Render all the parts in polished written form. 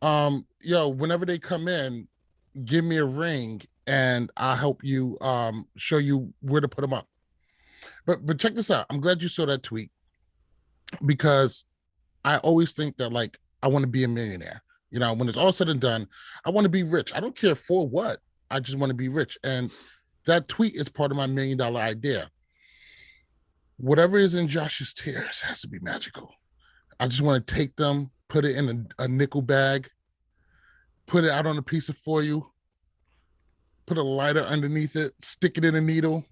Whenever they come in, give me a ring and I'll help you show you where to put them up. But check this out. I'm glad you saw that tweet because I always think that like I want to be a millionaire. When it's all said and done, I want to be rich. I don't care for what. I just want to be rich. And that tweet is part of my $1 million idea. Whatever is in Josh's tears has to be magical. I just want to take them, put it in a nickel bag, put it out on a piece of foil, put a lighter underneath it, stick it in a needle,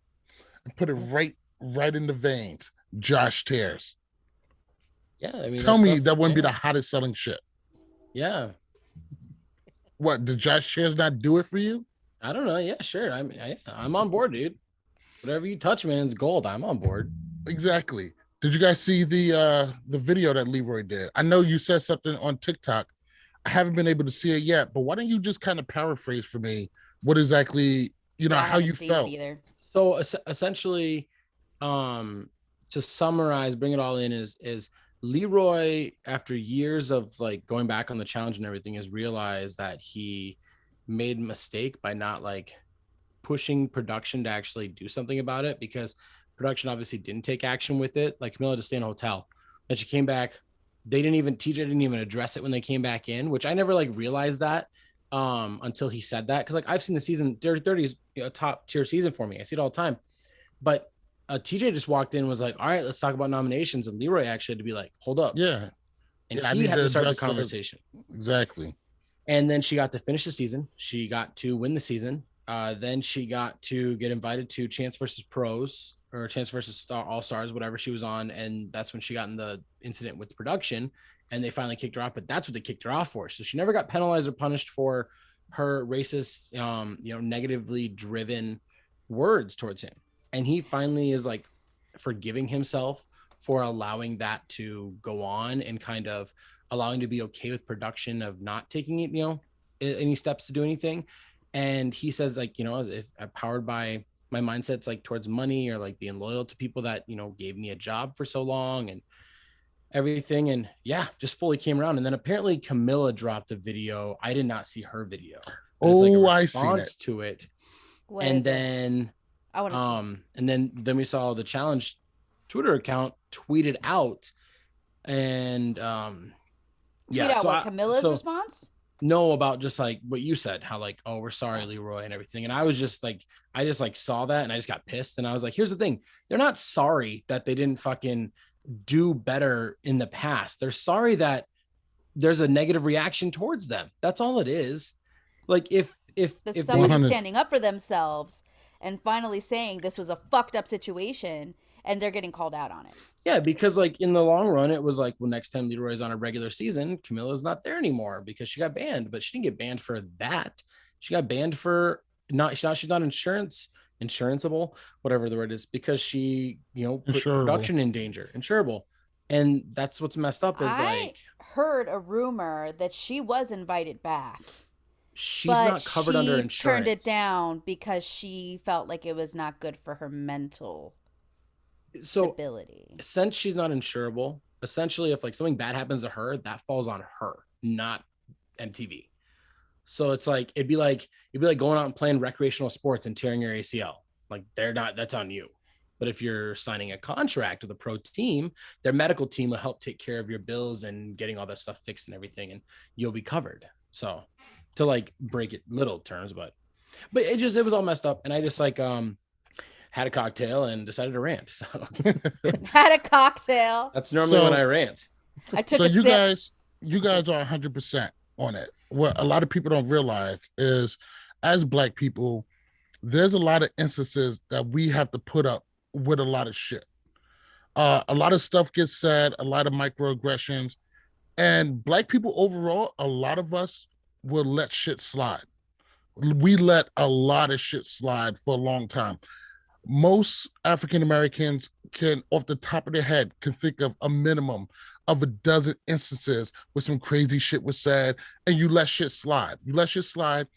and put it right in the veins. Josh tears. Yeah, I mean, tell me that wouldn't be the hottest selling shit. Yeah. What, did Josh tears not do it for you? I don't know. Yeah, sure. I'm on board, dude. Whatever you touch, man, is gold. I'm on board. Exactly. Did you guys see the video that Leroy did? I know you said something on TikTok. I haven't been able to see it yet, but why don't you just kind of paraphrase for me what exactly, how you felt? So essentially, to summarize, bring it all in is Leroy, after years of like going back on the challenge and everything, has realized that he made a mistake by not like pushing production to actually do something about it, because production obviously didn't take action with it. Like Camilla just stayed in a hotel, and she came back. TJ didn't even address it when they came back in, which I never like realized that until he said that. Cause like I've seen the season, Dirty 30 is a top tier season for me. I see it all the time. But TJ just walked in and was like, all right, let's talk about nominations. And Leroy actually had to be like, hold up. Yeah. And he had to start the conversation. Exactly. And then she got to finish the season. She got to win the season. Then she got to get invited to Chance versus Pros, or Chance versus All Stars, whatever she was on. And that's when she got in the incident with production, and they finally kicked her off. But that's what they kicked her off for. So she never got penalized or punished for her racist, negatively driven words towards him. And he finally is like forgiving himself for allowing that to go on and kind of allowing to be okay with production of not taking it, any steps to do anything. And he says, like, if I'm powered by my mindset's like towards money or like being loyal to people that, gave me a job for so long and everything. And yeah, just fully came around. And then apparently Camilla dropped a video. I did not see her video. I seen it. To it. What and then I want to and then we saw the challenge Twitter account tweeted out, and Camilla's response? No, about just like what you said, how like, oh, we're sorry, Leroy, and everything. And I was just like, I just like saw that and I just got pissed. And I was like, here's the thing. They're not sorry that they didn't fucking do better in the past. They're sorry that there's a negative reaction towards them. That's all it is. Like if somebody's standing up for themselves and finally saying this was a fucked up situation, and they're getting called out on it. Yeah, because like in the long run, it was like, well, next time Leroy's on a regular season, Camilla's not there anymore because she got banned. But she didn't get banned for that. She got banned for she's not insuranceable, whatever the word is, because she, put production in danger, insurable. And that's what's messed up is I heard a rumor that she was invited back. She's not covered under insurance. She turned it down because she felt like it was not good for her mental stability. Since she's not insurable, essentially if like something bad happens to her, that falls on her, not MTV. So it's like it'd be like going out and playing recreational sports and tearing your ACL. Like that's on you. But if you're signing a contract with a pro team, their medical team will help take care of your bills and getting all that stuff fixed and everything, and you'll be covered. So to like break it little terms, but it was all messed up. And I just like had a cocktail and decided to rant. So had a cocktail. That's normally when I rant. I took you guys are 100% on it. What a lot of people don't realize is, as Black people, there's a lot of instances that we have to put up with a lot of shit. A lot of stuff gets said, a lot of microaggressions, and Black people overall, a lot of us will let shit slide. We let a lot of shit slide for a long time. Most African Americans can, off the top of their head, can think of a minimum of a dozen instances where some crazy shit was said, and you let shit slide. You let shit slide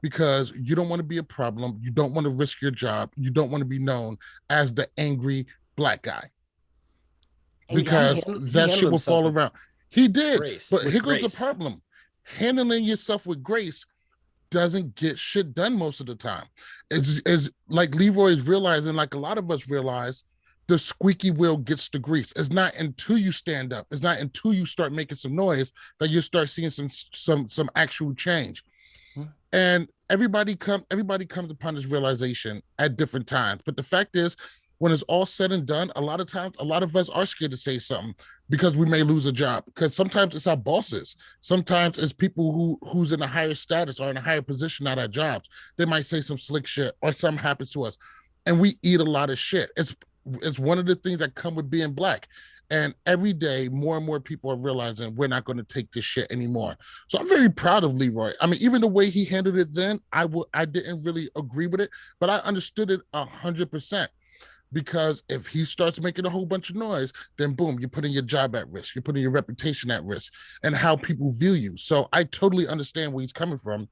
because you don't want to be a problem. You don't want to risk your job. You don't want to be known as the angry Black guy, because that shit will fall around. He did, but here goes the problem. handling yourself with grace doesn't get shit done most of the time. It's like Leroy is realizing, like a lot of us realize, the squeaky wheel gets the grease. It's not until you stand up, it's not until you start making some noise that you start seeing some actual change. And everybody comes upon this realization at different times. But the fact is, when it's all said and done, a lot of times, a lot of us are scared to say something because we may lose a job. Because sometimes it's our bosses. Sometimes it's people who's in a higher status or in a higher position at our jobs. They might say some slick shit or something happens to us. And we eat a lot of shit. It's one of the things that come with being Black. And every day, more and more people are realizing we're not going to take this shit anymore. So I'm very proud of Leroy. I mean, even the way he handled it then, I didn't really agree with it, but I understood it 100%. Because if he starts making a whole bunch of noise, then boom, you're putting your job at risk. You're putting your reputation at risk and how people view you. So I totally understand where he's coming from.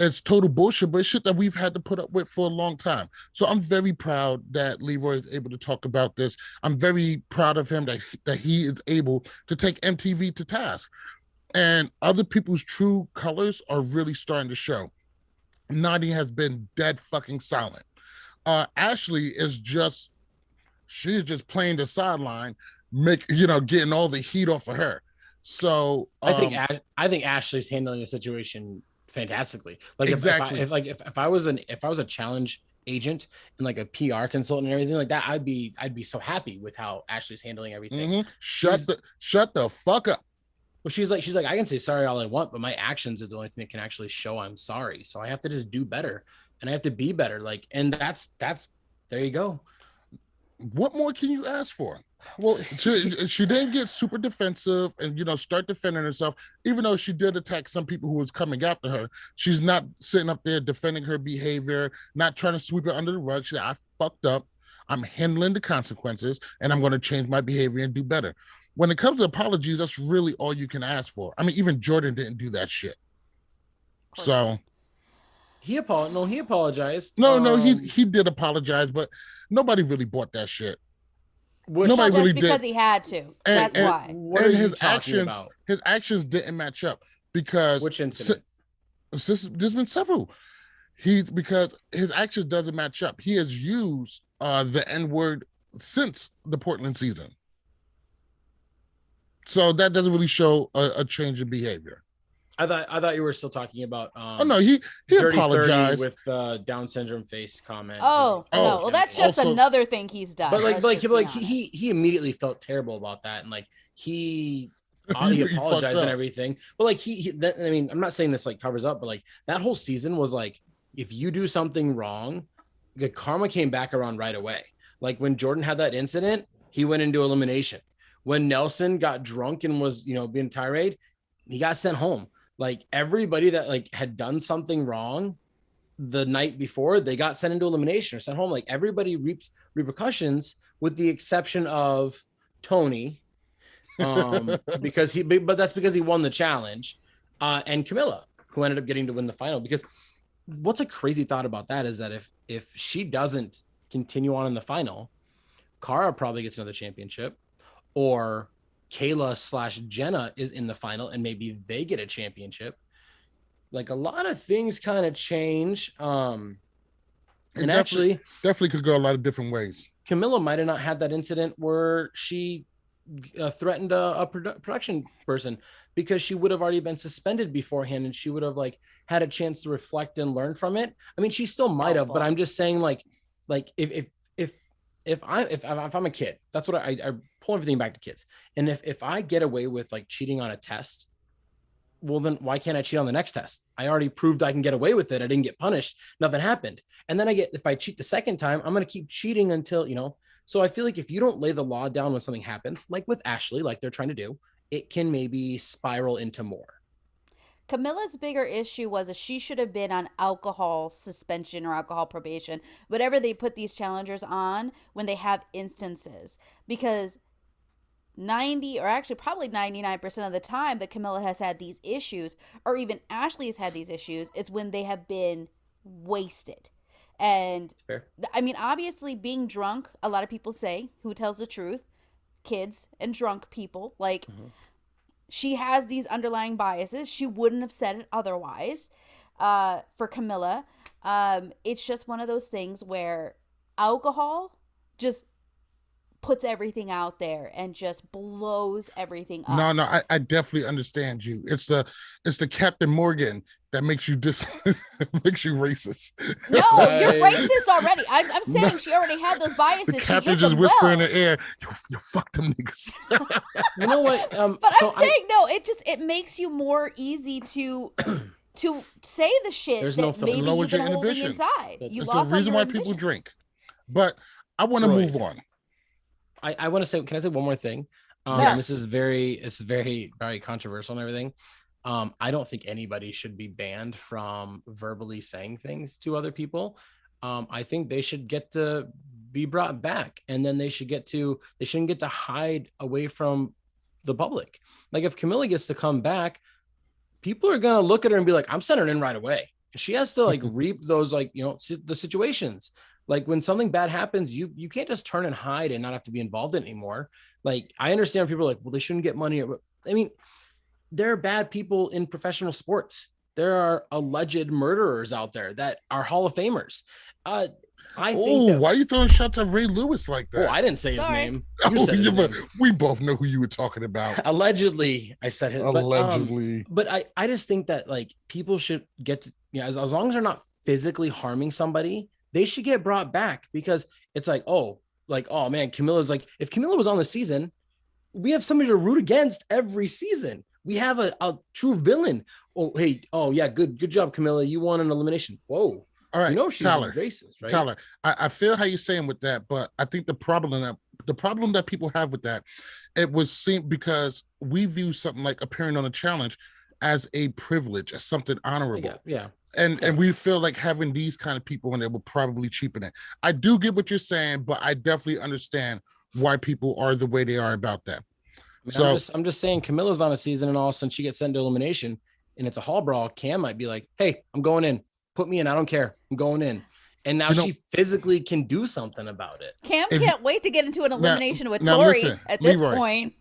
It's total bullshit, but it's shit that we've had to put up with for a long time. So I'm very proud that Leroy is able to talk about this. I'm very proud of him that he is able to take MTV to task. And other people's true colors are really starting to show. Nani has been dead fucking silent. Ashley is she's just playing the sideline, getting all the heat off of her. So I think Ashley's handling the situation fantastically. Like exactly. if I was a challenge agent and like a PR consultant and everything like that, I'd be so happy with how Ashley's handling everything. Mm-hmm. Shut the fuck up. Well, she's like, I can say sorry all I want, but my actions are the only thing that can actually show I'm sorry. So I have to just do better and I have to be better. Like, and that's there you go. What more can you ask for? Well, she didn't get super defensive and start defending herself, even though she did attack some people who was coming after her. She's not sitting up there defending her behavior, not trying to sweep it under the rug. She said, I fucked up. I'm handling the consequences and I'm going to change my behavior and do better. When it comes to apologies, that's really all you can ask for. I mean, even Jordan didn't do that shit. So he apologized. No, he did apologize, but nobody really bought that shit. Nobody really did because he had to. That's why. What are you talking about? His actions didn't match up because which incident? There's been several. Because his actions doesn't match up. He has used the N-word since the Portland season. So that doesn't really show a change in behavior. I thought you were still talking about oh no, he apologized with Down syndrome face comment. No, well that's just also, another thing he's done. But he immediately felt terrible about that, and like he apologized and everything. But like I mean, I'm not saying this like covers up, but like that whole season was like, if you do something wrong, the karma came back around right away. Like when Jordan had that incident, he went into elimination. When Nelson got drunk and was being tirade, he got sent home. Like everybody that like had done something wrong the night before, they got sent into elimination or sent home. Like everybody reaps repercussions with the exception of Tony, but that's because he won the challenge, and Camilla, who ended up getting to win the final. Because what's a crazy thought about that is that if she doesn't continue on in the final, Cara probably gets another championship, or Kayla/Jenna is in the final and maybe they get a championship. Like a lot of things kind of change. And definitely could go a lot of different ways. Camilla might have not had that incident where she threatened a production person, because she would have already been suspended beforehand and she would have like had a chance to reflect and learn from it. I mean, she still might have, but I'm just saying like if I'm a kid, that's what I pull everything back to kids. And if I get away with like cheating on a test, well, then why can't I cheat on the next test? I already proved I can get away with it. I didn't get punished. Nothing happened. And then if I cheat the second time, I'm going to keep cheating until, so I feel like if you don't lay the law down when something happens, like with Ashley, like they're trying to do, it can maybe spiral into more. Camilla's bigger issue was that she should have been on alcohol suspension or alcohol probation, whatever they put these challengers on when they have instances, because 90 or actually probably 99% of the time that Camilla has had these issues, or even Ashley has had these issues, is when they have been wasted. And that's fair. I mean, obviously being drunk, a lot of people say, who tells the truth? Kids and drunk people. Like, She has these underlying biases. She wouldn't have said it otherwise. For Camilla, it's just one of those things where alcohol just puts everything out there and just blows everything up. No, I definitely understand you. It's the Captain Morgan that makes you makes you racist. No, right. you're racist already. I'm saying she already had those biases. The She captain hid just them whisper well. in the air, you fuck them niggas. You know what? But I'm saying no. It makes you more easy to say the shit There's that no filter. maybe Lowers you've your been holding inhibitions. inside. You It's lost the all reason your why people inhibitions. drink. But I want to Troy. move on. I want to say, can I say one more thing? Yes. This is very very controversial and everything. I don't think anybody should be banned from verbally saying things to other people. I think they should get to be brought back, and then they shouldn't get to hide away from the public. Like if Camilla gets to come back, people are gonna look at her and be like, I'm sending her in right away. And she has to like reap those the situations. Like when something bad happens, you can't just turn and hide and not have to be involved in it anymore. Like I understand people are like, well, they shouldn't get money. I mean, there are bad people in professional sports. There are alleged murderers out there that are Hall of Famers. I think that. Why are you throwing shots at Ray Lewis like that? Oh, I didn't say his Sorry. name. You said his name. We both know who you were talking about. Allegedly, I said his. Allegedly. But I just think that like people should get to, as long as they're not physically harming somebody, they should get brought back, because it's like, oh man, Camilla's like, if Camilla was on the season, we have somebody to root against every season. We have a true villain. Oh, hey, oh yeah, good job, Camilla. You won an elimination. Whoa. All right, She's Tyler, racist, right? Tyler, I feel how you're saying with that, but I think the problem that people have with that, it was seen because we view something like appearing on a challenge as a privilege, as something honorable. Yeah. And we feel like having these kind of people in there will probably cheapen it. I do get what you're saying, but I definitely understand why people are the way they are about that. I'm just saying, Camilla's on a season, and all of a sudden she gets sent to elimination, and it's a hall brawl. Cam might be like, "Hey, I'm going in. Put me in. I don't care. I'm going in." And now she physically can do something about it. Cam can't wait to get into an elimination with now Tori listen, at this Leroy, point.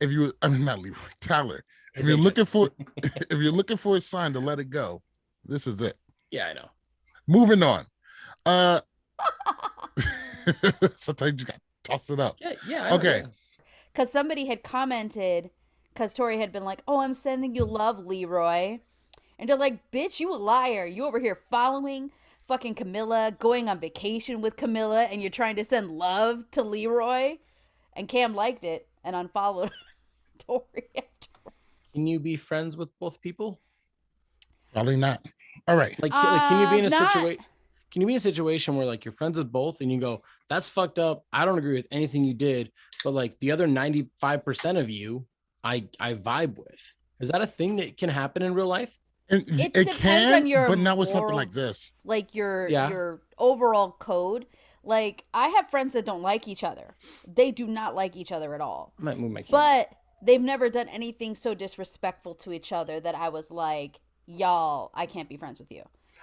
Not Leroy, Tyler. If you're looking for a sign to let it go, this is it. Yeah, I know. Moving on. Sometimes you got to toss it up. Yeah. Okay. Because somebody had commented, because Tori had been like, "Oh, I'm sending you love, Leroy." And they're like, "Bitch, you a liar. You over here following fucking Camilla, going on vacation with Camilla, and you're trying to send love to Leroy." And Cam liked it and unfollowed Tori after. Can you be friends with both people? Probably not. All right. Like can you be in a situation? Can you be in a situation where like you're friends with both and you go, "That's fucked up. I don't agree with anything you did," but like the other 95% of you, I vibe with. Is that a thing that can happen in real life? It depends on your but not with something moral, like this. Like your overall code. Like I have friends that don't like each other. They do not like each other at all. I might move my camera. But they've never done anything so disrespectful to each other that I was like, "Y'all, I can't be friends with you."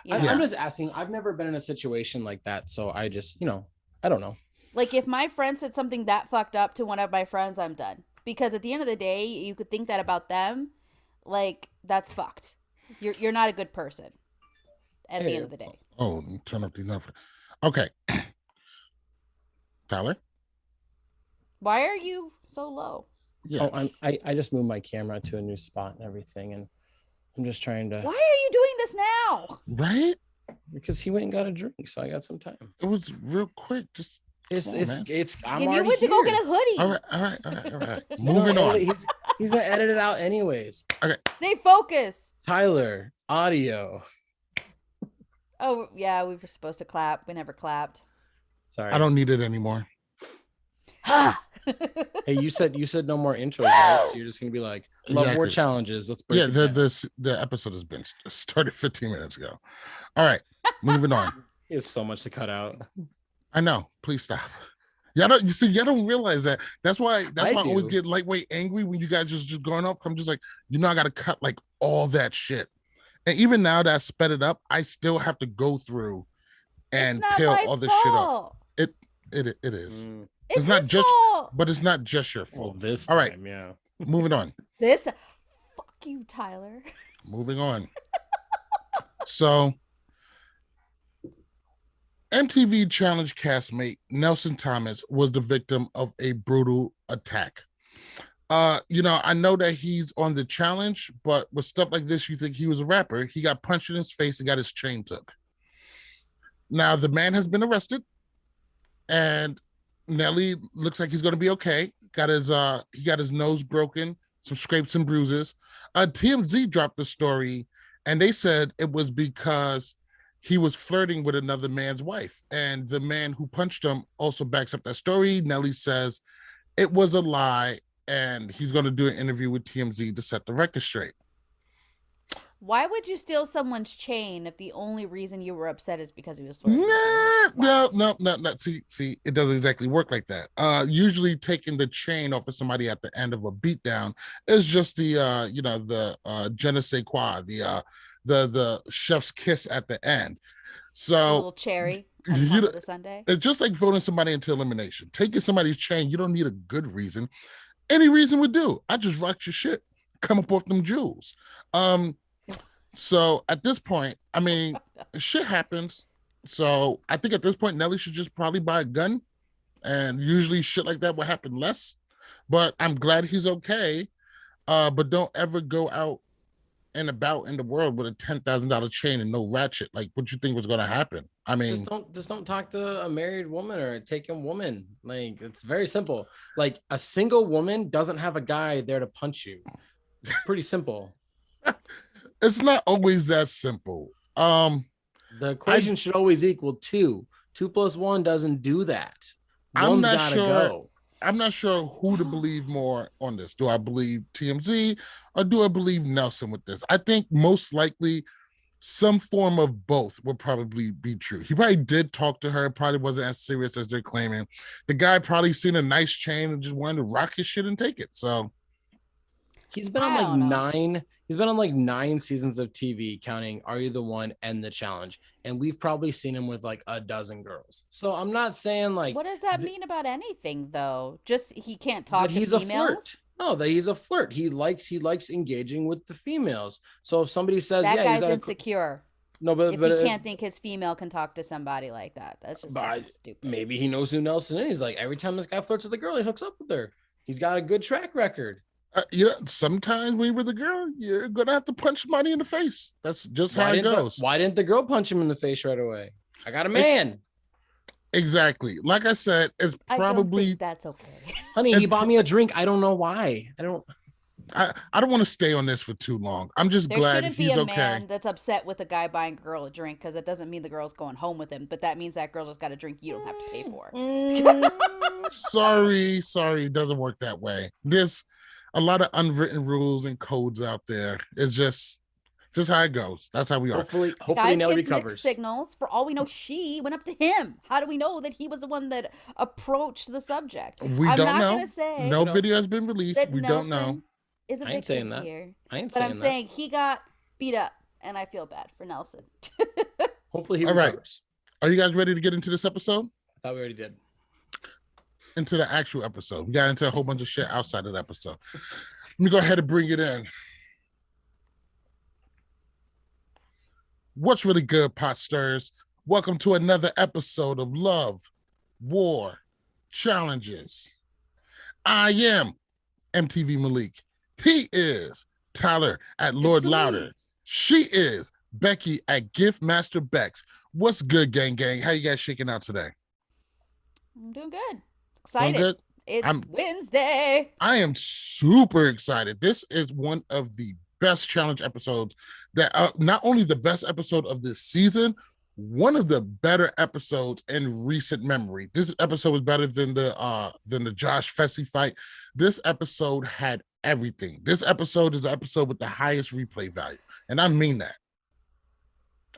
I'm just asking. I've never been in a situation like that, so I just, I don't know. Like if my friend said something that fucked up to one of my friends, I'm done. Because at the end of the day, you could think that about them, like that's fucked. You're not a good person at the end of the day. Oh, turn up the enough. Okay. Tyler? Why are you so low? Yes. Oh, I just moved my camera to a new spot and everything, and I'm just trying to. Why are you doing this now? Right? Because he went and got a drink, so I got some time. It was real quick. Just it's. I'm and already you went to here. go get a hoodie. All right. Moving on. He's gonna edit it out anyways. Okay. Stay focused. Tyler, audio. Oh yeah, we were supposed to clap. We never clapped. Sorry. I don't need it anymore. Hey, you said no more intros, right? So you're just gonna be like, love more challenges. Let's break it down. the episode has been started 15 minutes ago. All right, moving on. It's so much to cut out. I know. Please stop. Y'all don't realize that. That's why I always get lightweight angry when you guys just going off. I'm just like, I gotta cut like all that shit. And even now that I sped it up, I still have to go through and peel all this shit off. It is. It's not his just fault. but it's not just your fault. Well, this all right, time, yeah. Moving on. you, Tyler. Moving on. So, MTV Challenge castmate Nelson Thomas was the victim of a brutal attack. I know that he's on the challenge, but with stuff like this, you think he was a rapper. He got punched in his face and got his chain took. Now, the man has been arrested, and Nelly looks like he's going to be okay. He got his nose broken, some scrapes and bruises. TMZ dropped the story, and they said it was because he was flirting with another man's wife, and the man who punched him also backs up that story. Nelly says it was a lie, and he's going to do an interview with TMZ to set the record straight. Why would you steal someone's chain if the only reason you were upset is because he was No. sweating? See, it doesn't exactly work like that. Usually taking the chain off of somebody at the end of a beatdown is just the je ne sais quoi, the chef's kiss at the end. So a little cherry on top of the sundae. It's just like voting somebody into elimination. Taking somebody's chain, you don't need a good reason. Any reason would do. I just rocked your shit. Come up off them jewels. So at this point, I mean, shit happens. So I think at this point, Nelly should just probably buy a gun. And usually shit like that will happen less. But I'm glad he's okay. But don't ever go out and about in the world with a $10,000 chain and no ratchet. Like, what you think was going to happen? I mean, just don't talk to a married woman or a taken woman. Like, it's very simple. Like, a single woman doesn't have a guy there to punch you. It's pretty simple. It's not always that simple. The equation should always equal 2. 2 + 1 doesn't do that. One's gotta go. I'm not sure who to believe more on this. Do I believe TMZ or do I believe Nelson with this? I think most likely some form of both would probably be true. He probably did talk to her, probably wasn't as serious as they're claiming. The guy probably seen a nice chain and just wanted to rock his shit and take it. So he's been on like 9 seasons of TV, counting Are You the One and The Challenge, and we've probably seen him with like a dozen girls. So I'm not saying like, what does that mean about anything though? Just he can't talk to he's females? A flirt. No, that he's a flirt. He likes engaging with the females. So if somebody says that guy's insecure. No, but if he can't think his female can talk to somebody like that, that's just stupid. Maybe he knows who Nelson is. He's like, every time this guy flirts with a girl, he hooks up with her. He's got a good track record. Sometimes when you're with a girl, you're gonna have to punch money in the face. That's just how it goes. Why didn't the girl punch him in the face right away? I got a man. Exactly. Like I said, it's probably I don't think that's okay. Honey, he bought me a drink. I don't know why. I don't want to stay on this for too long. I'm just glad he's okay. There shouldn't be a man that's upset with a guy buying a girl a drink, because it doesn't mean the girl's going home with him, but that means that girl just got a drink you don't have to pay for. Sorry, it doesn't work that way. There's a lot of unwritten rules and codes out there. It's just how it goes. That's how we are. Hopefully Nelly recovers. Signals. For all we know, she went up to him. How do we know that he was the one that approached the subject? I'm not gonna say no video has been released. We don't know. I ain't saying that. Here. But I'm saying he got beat up, and I feel bad for Nelson. Hopefully he recovers. Are you guys ready to get into this episode? I thought we already did. Into the actual episode. We got into a whole bunch of shit outside of the episode. Let me go ahead and bring it in. What's really good, pot stirrers? Welcome to another episode of Love, War, Challenges. I am MTV Malik. He is Tyler at Lord Louder. She is Becky at Gift Master Bex. What's good, gang? How you guys shaking out today? I'm doing good. Excited. It's Wednesday. I am super excited. This is one of the best challenge episodes that not only the best episode of this season, one of the better episodes in recent memory. This episode was better than the Josh Fessy fight. This episode had everything. This episode is the episode with the highest replay value, and I mean that.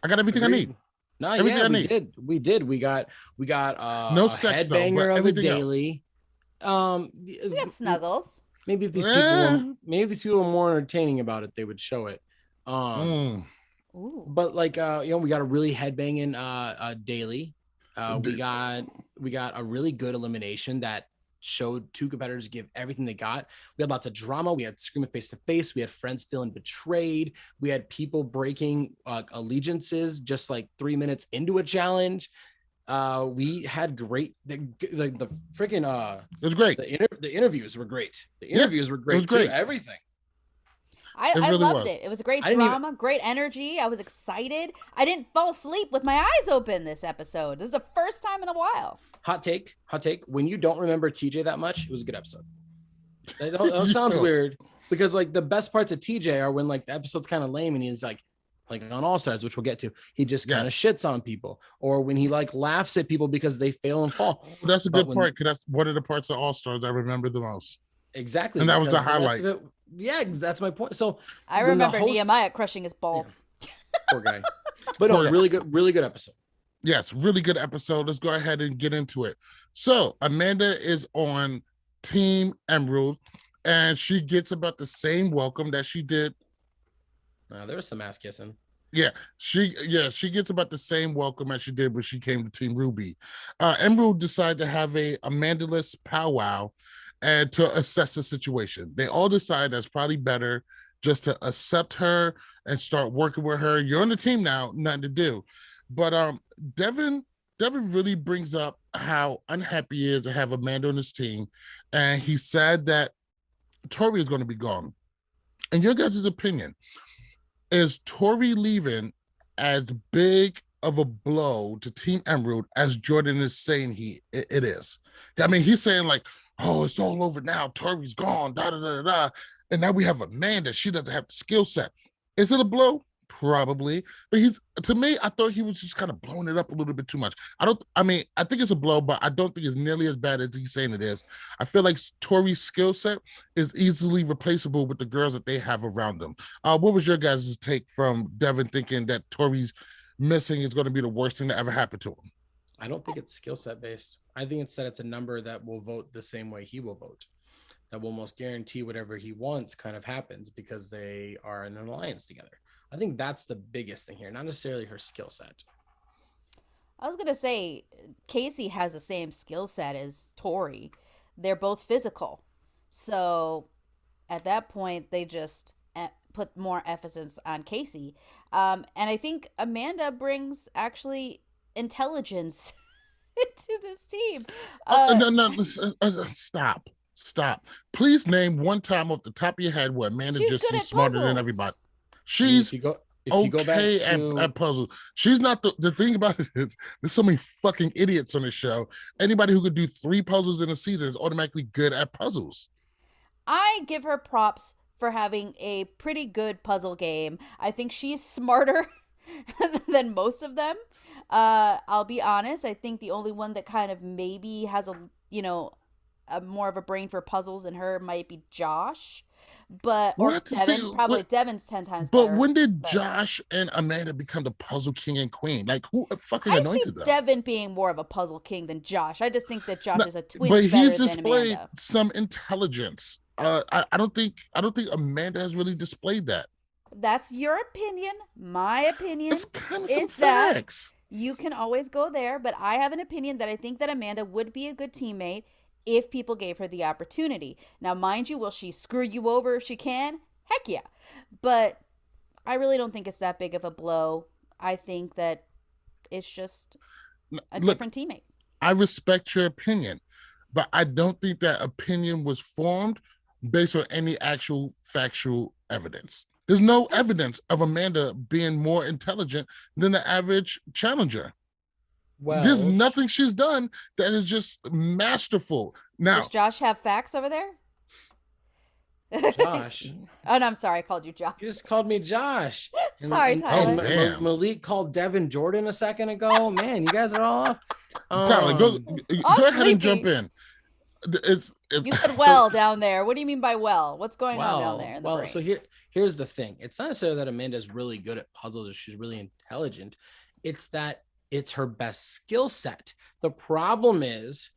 I got everything I need. No, yeah, we did. We got no sex headbanger of a daily. We got snuggles. Maybe if these people were more entertaining about it, they would show it. But like we got a really headbanging daily. We got a really good elimination that showed two competitors give everything they got. We had lots of drama. We had screaming face to face. We had friends feeling betrayed. We had people breaking allegiances just like 3 minutes into a challenge. We had great, the freaking it was great. The interviews were great. The interviews were great. It was great. Too. Everything. I loved it. It was great drama, great energy. I was excited. I didn't fall asleep with my eyes open this episode. This is the first time in a while. Hot take. When you don't remember TJ that much, it was a good episode. That sounds weird because like the best parts of TJ are when like the episode's kind of lame and he's like on All Stars, which we'll get to, he just kind of shits on people, or when he like laughs at people because they fail and fall. Well, that's a good part because that's one of the parts of All Stars I remember the most. Exactly. And that was the highlight. Yeah, that's my point. So I remember Nehemiah crushing his balls. Yeah. Poor guy. But no, really good episode. Yes, really good episode. Let's go ahead and get into it. So Amanda is on Team Emerald, and she gets about the same welcome that she did. There was some ass kissing. Yeah, she gets about the same welcome as she did when she came to Team Ruby. Emerald decided to have a Amanda-less powwow and to assess the situation. They all decide that's probably better just to accept her and start working with her. You're on the team now, nothing to do. But Devin really brings up how unhappy he is to have Amanda on his team. And he said that Tori is going to be gone. In your guys' opinion, is Tori leaving as big of a blow to Team Emerald as Jordan is saying it is? I mean, he's saying like, oh, it's all over now. Tori's gone, da-da-da-da-da. And now we have Amanda. She doesn't have the skill set. Is it a blow? Probably. But to me, I thought he was just kind of blowing it up a little bit too much. I think it's a blow, but I don't think it's nearly as bad as he's saying it is. I feel like Tori's skill set is easily replaceable with the girls that they have around them. What was your guys' take from Devin thinking that Tori's missing is going to be the worst thing that ever happened to him? I don't think it's skill set based. I think it's that it's a number that will vote the same way he will vote. That will most guarantee whatever he wants kind of happens because they are in an alliance together. I think that's the biggest thing here, not necessarily her skill set. I was going to say, Casey has the same skill set as Tori. They're both physical. So at that point, they just put more emphasis on Casey. And I think Amanda brings actually intelligence into this team. No, stop. Please name one time off the top of your head where Amanda just seems smarter than everybody. She's okay at puzzles. She's not the thing about it is there's so many fucking idiots on the show. Anybody who could do 3 puzzles in a season is automatically good at puzzles. I give her props for having a pretty good puzzle game. I think she's smarter than most of them. I'll be honest. I think the only one that kind of maybe has a more of a brain for puzzles than her might be Josh. But or Devin, Devin's 10 times better. But when did Josh and Amanda become the puzzle king and queen? Like who fucking anointed them? I see Devin being more of a puzzle king than Josh. I just think that Josh is a twinge better than Amanda. But he's displayed Amanda. some intelligence. I don't think Amanda has really displayed that. That's your opinion. My opinion it's kind of is that you can always go there, but I have an opinion that I think that Amanda would be a good teammate if people gave her the opportunity. Now, mind you, will she screw you over if she can? Heck yeah. But I really don't think it's that big of a blow. I think that it's just a different teammate. I respect your opinion, but I don't think that opinion was formed based on any actual factual evidence. There's no evidence of Amanda being more intelligent than the average challenger. Well, there's nothing she's done that is just masterful. Now, does Josh have facts over there? Josh. Oh, no, I'm sorry. I called you Josh. You just called me Josh. Sorry, Tyler. Malik called Devin Jordan a second ago. Man, you guys are all off. Tyler, go ahead and jump in. You said well down there. What do you mean by well? What's going on down there? Well, so here's the thing. It's not necessarily that Amanda's really good at puzzles or she's really intelligent. It's that it's her best skill set. The problem is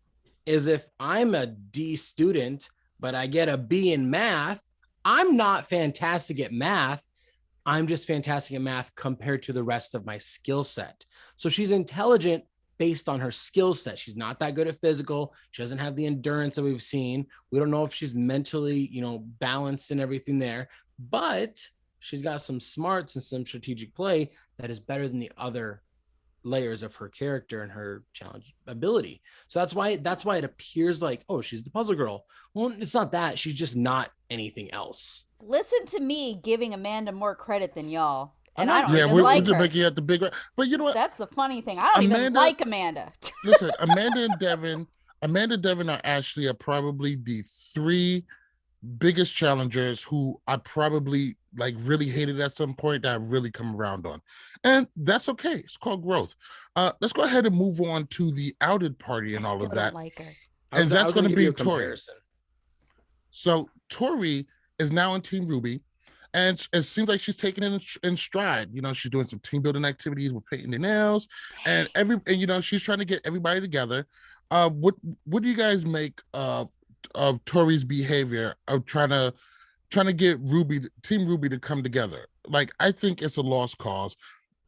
if I'm a D student, but I get a B in math, I'm not fantastic at math. I'm just fantastic at math compared to the rest of my skill set. So she's intelligent based on her skill set. She's not that good at physical. She doesn't have the endurance that we've seen. We don't know if she's mentally, balanced and everything there, but she's got some smarts and some strategic play that is better than the other layers of her character and her challenge ability. So that's why it appears like, oh, she's the puzzle girl. Well, it's not that. She's just not anything else. Listen to me giving Amanda more credit than y'all. And I'm I not- don't Yeah, even we're like just her. making it the big. But you know what? That's the funny thing. I don't even Amanda- like Amanda. Listen, Amanda and Devin are actually probably the three biggest challengers who I probably like really hated at some point that I've really come around on. And that's okay. It's called growth. Let's go ahead and move on to the outed party and I all still of that. don't like her. And that's going to give be you a Tori. comparison. So Tori is now in Team Ruby, and it seems like she's taking it in stride. She's doing some team building activities with painting the nails, and she's trying to get everybody together. What do you guys make of Tori's behavior of trying to get Team Ruby to come together? Like, I think it's a lost cause.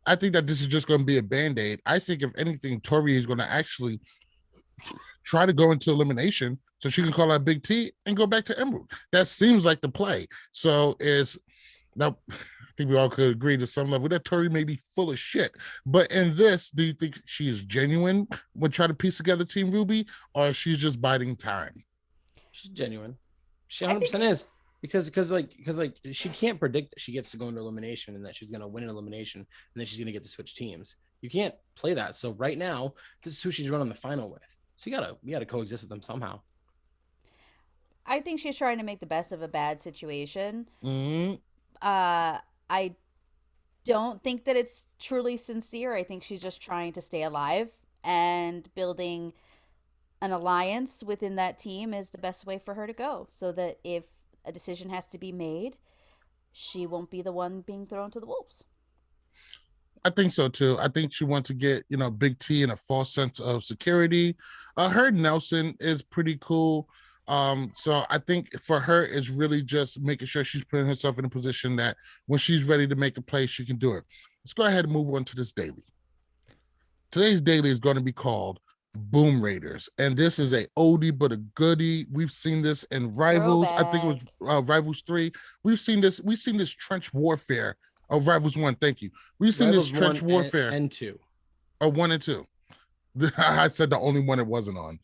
I think that this is just going to be a band-aid. I think if anything, Tori is going to actually try to go into elimination so she can call out Big T and go back to Emerald. That seems like the play. So now I think we all could agree to some level that Tori may be full of shit. But in this, do you think she is genuine when trying to piece together Team Ruby, or she's just biding time? She's genuine. She 100% is. Because she can't predict that she gets to go into elimination and that she's going to win an elimination and then she's going to get to switch teams. You can't play that. So right now, this is who she's running the final with. So you gotta coexist with them somehow. I think she's trying to make the best of a bad situation. Mm-hmm. I don't think that it's truly sincere. I think she's just trying to stay alive, and building an alliance within that team is the best way for her to go, so that if a decision has to be made, she won't be the one being thrown to the wolves. I think so too. I think she wants to get, Big T in a false sense of security. Her Nelson is pretty cool. So I think for her is really just making sure she's putting herself in a position that when she's ready to make a play, she can do it. Let's go ahead and move on to this daily. Today's daily is going to be called Boom Raiders, and this is a oldie but a goodie. We've seen this in Rivals. Throwback. I think it was Rivals 3. We've seen this trench warfare. Oh, Rivals 1, thank you. We've seen Rivals this trench 1 warfare. and 2. Oh, 1 and 2. I said the only one it wasn't on.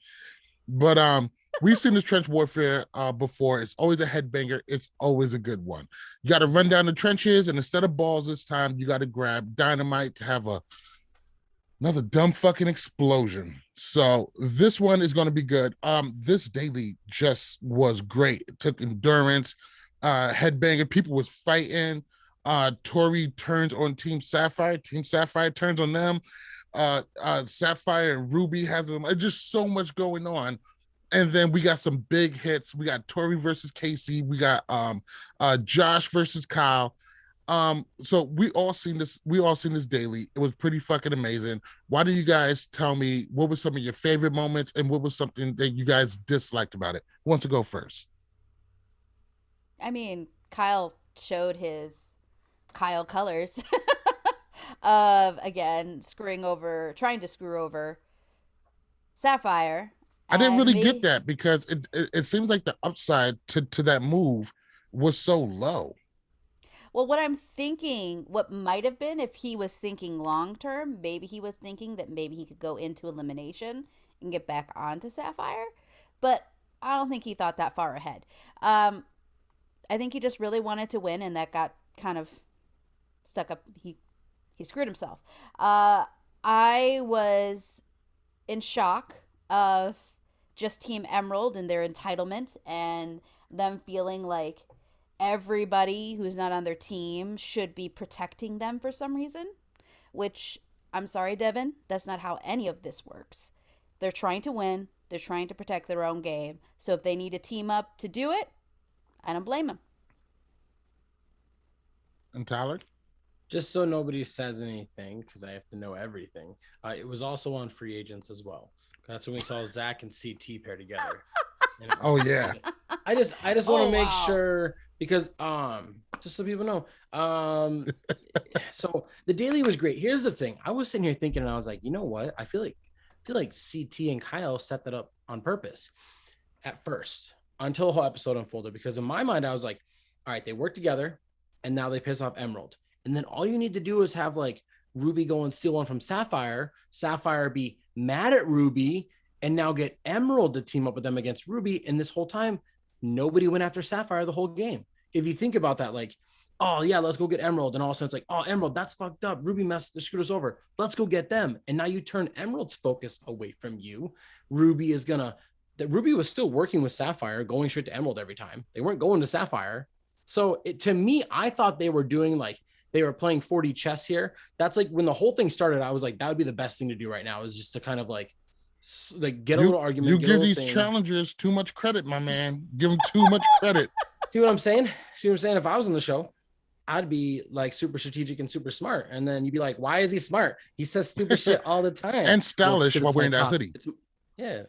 But we've seen this trench warfare before. It's always a headbanger. It's always a good one. You got to run down the trenches, and instead of balls this time, you got to grab dynamite to have another dumb fucking explosion. So this one is going to be good. This daily just was great. It took endurance, headbanger. People was fighting. Tori turns on Team Sapphire. Team Sapphire turns on them. Sapphire and Ruby have them. Just so much going on. And then we got some big hits. We got Tori versus Casey. We got Josh versus Kyle. So we all seen this daily. It was pretty fucking amazing. Why don't you guys tell me what was some of your favorite moments and what was something that you guys disliked about it? Who wants to go first? I mean, Kyle showed his Kyle colors of, again, trying to screw over Sapphire. I didn't really get that because it seems like the upside to that move was so low. Well, what might have been, if he was thinking long term, maybe he was thinking that maybe he could go into elimination and get back onto Sapphire. But I don't think he thought that far ahead. I think he just really wanted to win, and that got kind of stuck up. He screwed himself. I was in shock of just Team Emerald and their entitlement and them feeling like everybody who's not on their team should be protecting them for some reason, which, I'm sorry, Devin, that's not how any of this works. They're trying to win. They're trying to protect their own game. So if they need to team up to do it, I don't blame them. And Tyler? Just so nobody says anything, because I have to know everything. It was also on Free Agents as well. That's when we saw Zach and CT pair together. Oh yeah. I just want to make wow. sure, because just so people know, so the daily was great. Here's the thing. I was sitting here thinking, and I was like, you know what? I feel like feel like CT and Kyle set that up on purpose at first until the whole episode unfolded. Because in my mind, I was like, all right, they work together and now they piss off Emerald. And then all you need to do is have like Ruby go and steal one from Sapphire, Sapphire be mad at Ruby, and now get Emerald to team up with them against Ruby. And this whole time, nobody went after Sapphire the whole game. If you think about that, like, oh yeah, let's go get Emerald. And all of a sudden it's like, oh, Emerald, that's fucked up. Ruby screwed us over. Let's go get them. And now you turn Emerald's focus away from you. Ruby was still working with Sapphire, going straight to Emerald every time. They weren't going to Sapphire. So to me, I thought they were doing like, they were playing 4D chess here. That's like when the whole thing started, I was like, that would be the best thing to do right now, is just to kind of like get a little argument. You give these challengers too much credit, my man. Give them too much credit. See what I'm saying? If I was on the show, I'd be like super strategic and super smart. And then you'd be like, why is he smart? He says stupid shit all the time. And stylish while wearing that hoodie. Yeah.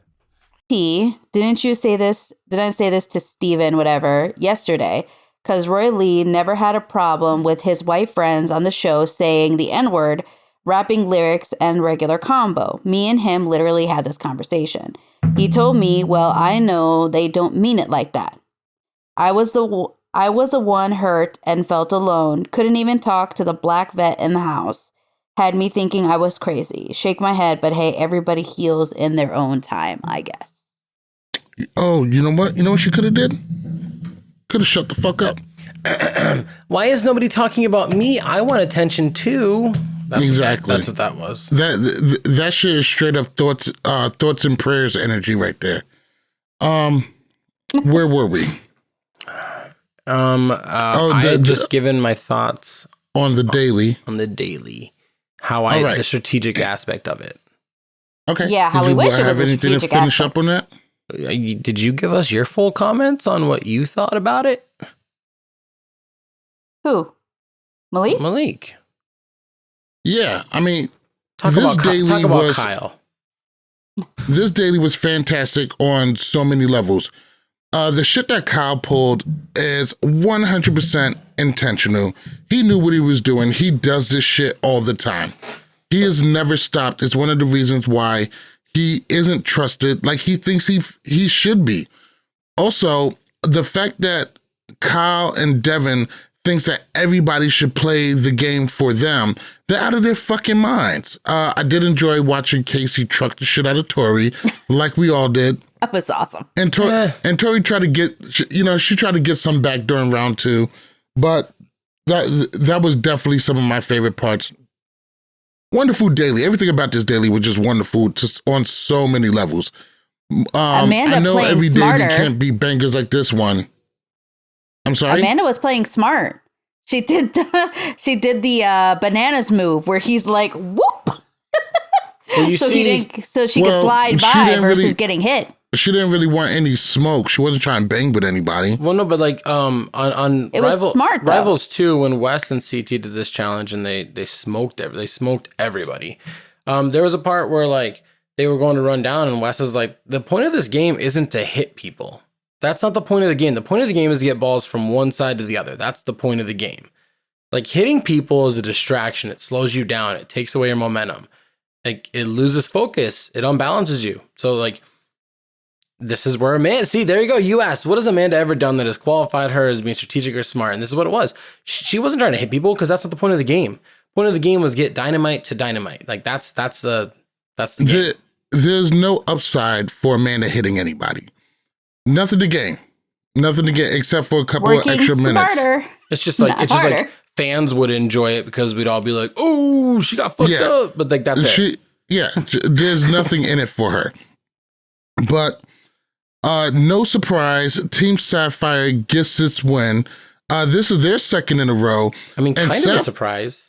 Didn't you say this? Did I say this to Steven, whatever, yesterday? Because Roy Lee never had a problem with his white friends on the show saying the N-word, rapping lyrics, and regular combo. Me and him literally had this conversation. He told me, well, I know they don't mean it like that. I was the one hurt and felt alone. Couldn't even talk to the black vet in the house. Had me thinking I was crazy. Shake my head, but hey, everybody heals in their own time, I guess. Oh, you know what? You know what she could have did? Could have shut the fuck up. Why is nobody talking about me? I want attention too. Exactly. That's what that was. That shit is straight up thoughts and prayers energy right there. Where were we? I had just given my thoughts on the daily. The strategic aspect of it. Okay. Yeah, how we wish it was a strategic anything to finish up on that? Did you give us your full comments on what you thought about it? Who? Malik? Yeah, I mean, talk about Kyle. This daily was fantastic on so many levels. The shit that Kyle pulled is 100% intentional. He knew what he was doing. He does this shit all the time. He has never stopped. It's one of the reasons why he isn't trusted like he thinks he should be. Also, the fact that Kyle and Devin thinks that everybody should play the game for them, they're out of their fucking minds. I did enjoy watching Casey truck the shit out of Tori, like we all did. That was awesome. And Tori tried to get, she tried to get some back during round 2, but that was definitely some of my favorite parts. Wonderful daily. Everything about this daily was just wonderful, just on so many levels. Amanda I know playing every day smarter. they can't be bangers like this one. I'm sorry? Amanda was playing smart. She did the bananas move where he's like, whoop. Well, so she could slide by versus getting hit. She didn't really want any smoke. She wasn't trying to bang with anybody. Well, no, but like on it was smart, though. Rivals 2, when Wes and CT did this challenge and they smoked everybody. There was a part where like they were going to run down and Wes is like, the point of this game isn't to hit people. That's not the point of the game. The point of the game is to get balls from one side to the other. That's the point of the game. Like hitting people is a distraction. It slows you down. It takes away your momentum. Like it loses focus. It unbalances you. So like, this is where Amanda, see, there you go. You asked, what has Amanda ever done that has qualified her as being strategic or smart? And this is what it was. She wasn't trying to hit people because that's not the point of the game. The point of the game was get dynamite to dynamite. Like that's the game. There's no upside for Amanda hitting anybody. Nothing to gain except for a couple of extra minutes. It's just like fans would enjoy it because we'd all be like, oh, she got fucked up. But like that's it. There's nothing in it for her. But no surprise, Team Sapphire gets its win. This is their second in a row. I mean, kind of a surprise.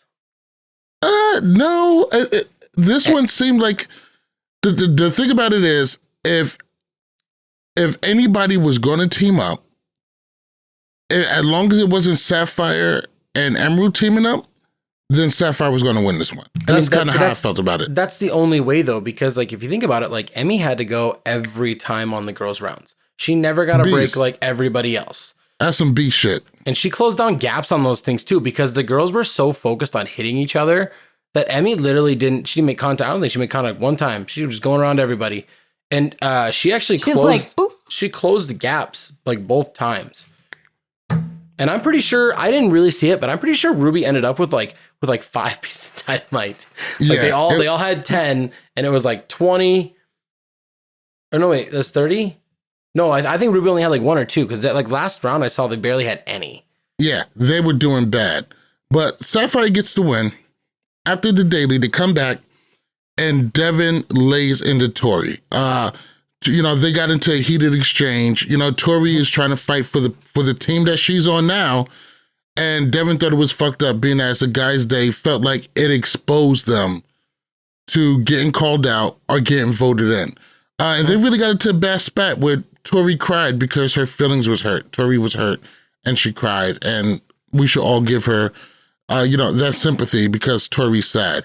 No, this one seemed like the thing about it is if anybody was going to team up, as long as it wasn't Sapphire and Emerald teaming up, then Sapphire was going to win this one. That's kind of how I felt about it. That's the only way, though, because like if you think about it, like Emmy had to go every time on the girls' rounds. She never got a break like everybody else. That's some B shit. And she closed down gaps on those things too, because the girls were so focused on hitting each other that Emmy literally she didn't make contact. I don't think she made contact one time. She was just going around everybody. And she actually closed the gaps like both times. And I'm pretty sure, I didn't really see it, but I'm pretty sure Ruby ended up with like 5 pieces of dynamite. Like they all had 10, and it was like 20. Or no, wait, that's 30? No, I think Ruby only had like 1 or 2, because like last round I saw they barely had any. Yeah, they were doing bad. But Sapphire gets the win. After the daily, they come back, and Devin lays into Tori. They got into a heated exchange. Tori is trying to fight for the team that she's on now, and Devin thought it was fucked up, being as a guy's day felt like it exposed them to getting called out or getting voted in. And they really got into a bad spat where Tori cried because her feelings was hurt. Tori was hurt, and she cried, and we should all give her, that sympathy because Tori's sad.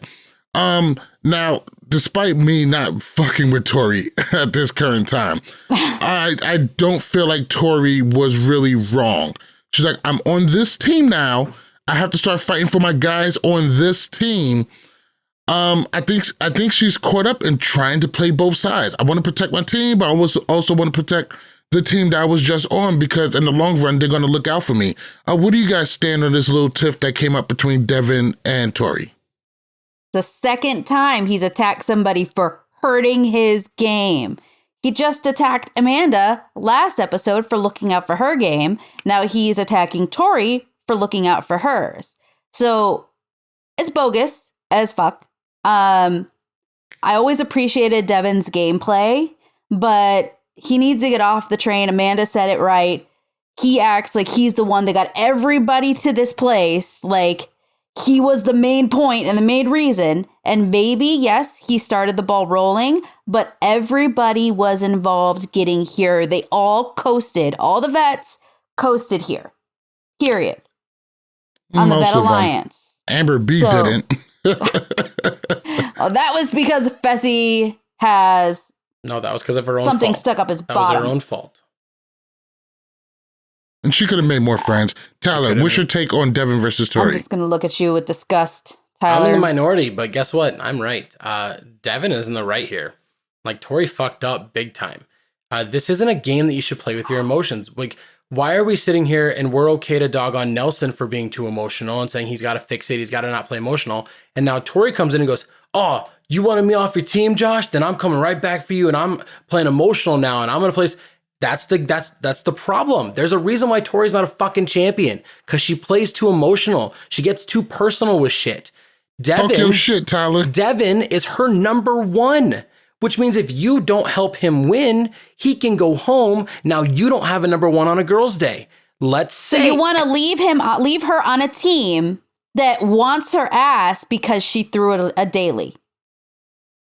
Now, despite me not fucking with Tori at this current time, I don't feel like Tori was really wrong. She's like, I'm on this team now. I have to start fighting for my guys on this team. I think she's caught up in trying to play both sides. I want to protect my team, but I also want to protect the team that I was just on, because in the long run, they're going to look out for me. What do you guys stand on this little tiff that came up between Devin and Tori? The second time he's attacked somebody for hurting his game. He just attacked Amanda last episode for looking out for her game. Now he's attacking Tori for looking out for hers. So it's bogus as fuck. I always appreciated Devin's gameplay, but he needs to get off the train. Amanda said it right. He acts like he's the one that got everybody to this place. Like, he was the main point and the main reason. And maybe, yes, he started the ball rolling, but everybody was involved getting here. They all coasted. All the vets coasted here. Period. On the Vet Alliance. Amber B didn't. Oh, that was because Fessy has... No, that was because of her own something fault. Stuck up his bottom. That was her own fault. And she could have made more friends. Tyler, what's your take on Devin versus Tori? I'm just going to look at you with disgust, Tyler. I'm in the minority, but guess what? I'm right. Devin is in the right here. Like, Tori fucked up big time. This isn't a game that you should play with your emotions. Like, why are we sitting here and we're okay to dog on Nelson for being too emotional and saying he's got to fix it, he's got to not play emotional. And now Tori comes in and goes, oh, you wanted me off your team, Josh? Then I'm coming right back for you, and I'm playing emotional now, and I'm going to play... That's the problem. There's a reason why Tori's not a fucking champion, because she plays too emotional. She gets too personal with shit. Talk your shit, Tyler. Devin is her number one, which means if you don't help him win, he can go home. Now you don't have a number one on a girl's day. Let's say... So you want to leave her on a team that wants her ass because she threw a daily.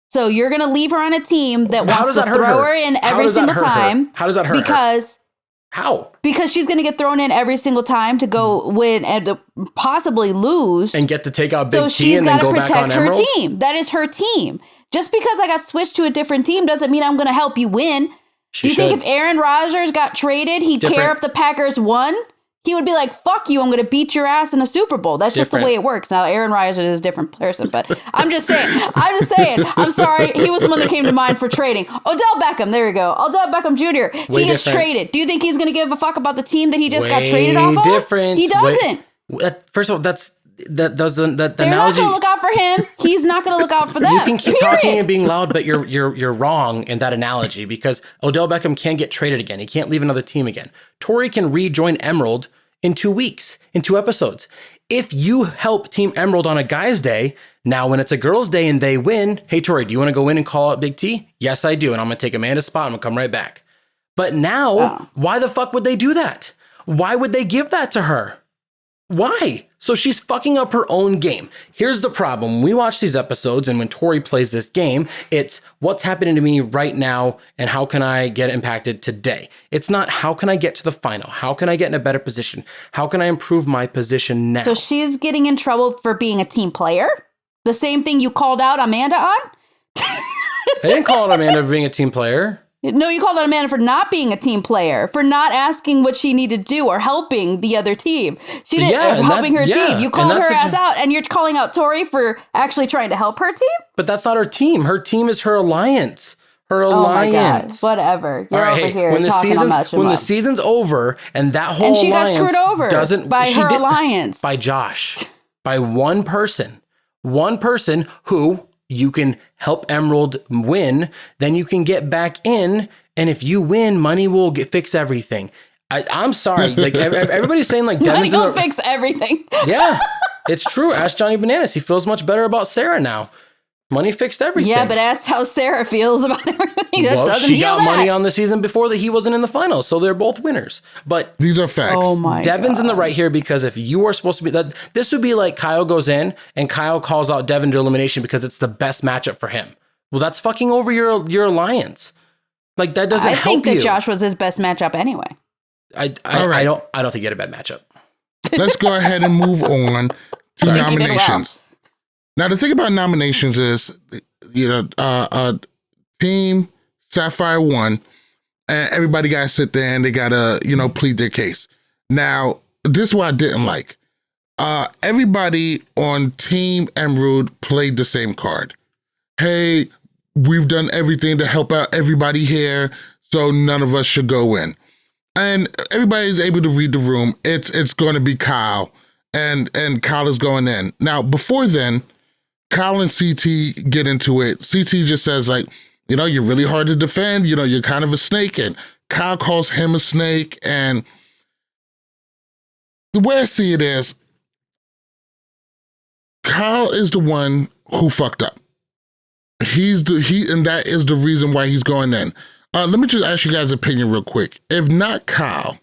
So you're going to leave her on a team that wants to throw her in every single time. How does that hurt her? Because she's going to get thrown in every single time to go win and possibly lose. And get to take out Big T and then go back on Emerald? So she's got to protect her team. That is her team. Just because I got switched to a different team doesn't mean I'm going to help you win. Do you think if Aaron Rodgers got traded, he'd care if the Packers won? He would be like, fuck you, I'm going to beat your ass in a Super Bowl. That's just the way it works. Now, Aaron Rodgers is a different person, but I'm just saying. I'm sorry. He was the one that came to mind for trading. Odell Beckham, there you go. Odell Beckham Jr. He gets traded. Do you think he's going to give a fuck about the team that he just got traded off of? He doesn't. First of all, they're analogy, not going to look out for him. He's not going to look out for them. You can keep talking and being loud, but you're wrong in that analogy, because Odell Beckham can't get traded again. He can't leave another team again. Tori can rejoin Emerald in 2 weeks, in 2 episodes. If you help Team Emerald on a guy's day, now when it's a girl's day and they win, hey, Tori, do you want to go in and call out Big T? Yes, I do. And I'm going to take Amanda's spot. I'm going to come right back. But now, why the fuck would they do that? Why would they give that to her? Why? So she's fucking up her own game. Here's the problem. When we watch these episodes and when Tori plays this game, it's what's happening to me right now and how can I get impacted today? It's not how can I get to the final? How can I get in a better position? How can I improve my position now? So she's getting in trouble for being a team player? The same thing you called out Amanda on? I didn't call out Amanda for being a team player. No, you called out Amanda for not being a team player, for not asking what she needed to do or helping the other team. She didn't helping her team. You called her ass out, and you're calling out Tori for actually trying to help her team? But that's not her team. Her team is her alliance. Her alliance. Oh my God. Whatever. You're over here when talking how much. When the season's over and that whole and she alliance got screwed over by her alliance. By Josh. By one person. One person who you can help Emerald win, then you can get back in, and if you win, money will fix everything. I'm sorry, like everybody's saying like Devin's money will fix everything. Yeah, it's true. Ask Johnny Bananas. He feels much better about Sarah now. Money fixed everything. Yeah, but ask how Sarah feels about everything. Well, she got money on the season before that he wasn't in the finals, so they're both winners. But these are facts. Oh my Devin's God. in the right here because if you are supposed to be that, this would be like Kyle goes in and Kyle calls out Devin to elimination because it's the best matchup for him. Well, that's fucking over your alliance. Like that doesn't help you. I think that Josh was his best matchup anyway. I don't think he had a bad matchup. Let's go ahead and move on to nominations. Now, the thing about nominations is, Team Sapphire won, and everybody got to sit there and they got to, plead their case. Now, this is what I didn't like. Everybody on Team Emerald played the same card. Hey, we've done everything to help out everybody here, so none of us should go in. And everybody's able to read the room. It's going to be Kyle, and Kyle is going in. Now, before then, Kyle and CT get into it. CT just says like, you're really hard to defend. You're kind of a snake. And Kyle calls him a snake. And the way I see it is, Kyle is the one who fucked up. And that is the reason why he's going in. Let me just ask you guys' opinion real quick. If not Kyle,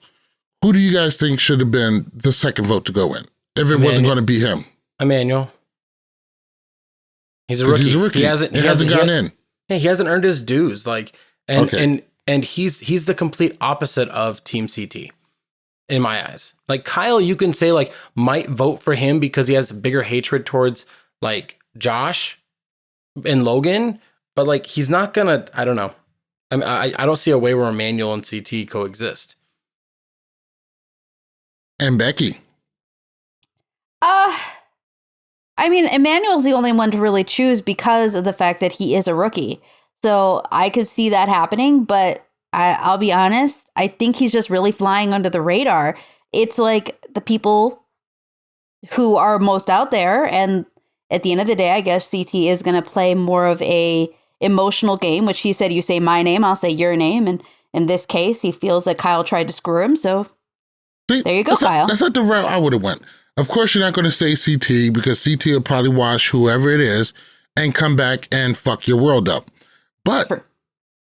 who do you guys think should have been the second vote to go in? If it wasn't going to be him? Emmanuel. He's a rookie. He hasn't gotten in. Yeah, he hasn't earned his dues. And he's the complete opposite of Team CT in my eyes. Like Kyle, you can say like might vote for him because he has bigger hatred towards like Josh and Logan, but like he's not gonna. I don't know. I don't see a way where Emmanuel and CT coexist. And Becky. I mean, Emmanuel's the only one to really choose because of the fact that he is a rookie. So I could see that happening, but I'll be honest, I think he's just really flying under the radar. It's like the people who are most out there, and at the end of the day, I guess CT is going to play more of a emotional game, which he said, you say my name, I'll say your name. And in this case, he feels that Kyle tried to screw him. So there you go, Kyle. That's not the route I would have went. Of course, you're not going to say CT because CT will probably watch whoever it is and come back and fuck your world up. But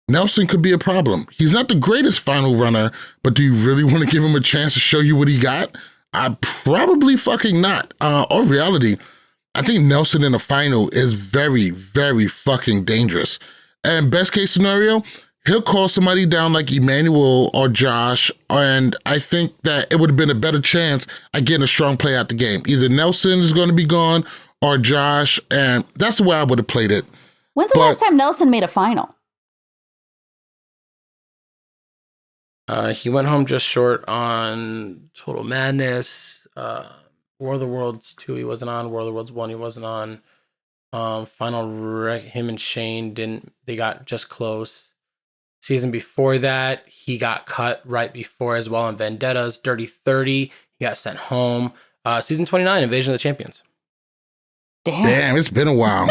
Nelson could be a problem. He's not the greatest final runner, but do you really want to give him a chance to show you what he got? I probably fucking not. Or reality, I think Nelson in the final is very, very fucking dangerous. And best case scenario, he'll call somebody down like Emmanuel or Josh, and I think that it would have been a better chance at getting a strong play out the game. Either Nelson is going to be gone or Josh, and that's the way I would have played it. When's the last time Nelson made a final? He went home just short on Total Madness. War of the Worlds 2 he wasn't on. War of the Worlds 1 he wasn't on. Him and Shane they got just close. Season before that, he got cut right before as well in Vendetta's Dirty 30. He got sent home. Season 29, Invasion of the Champions. Damn, it's been a while.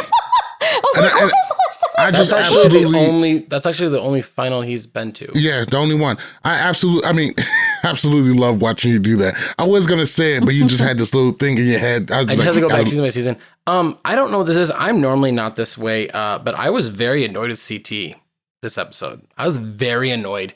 That's actually the only final he's been to. Yeah, the only one. I absolutely love watching you do that. I was gonna say it, but you just had this little thing in your head. I just had to go back season by season. I don't know what this is. I'm normally not this way, but I was very annoyed with CT this episode. I was very annoyed.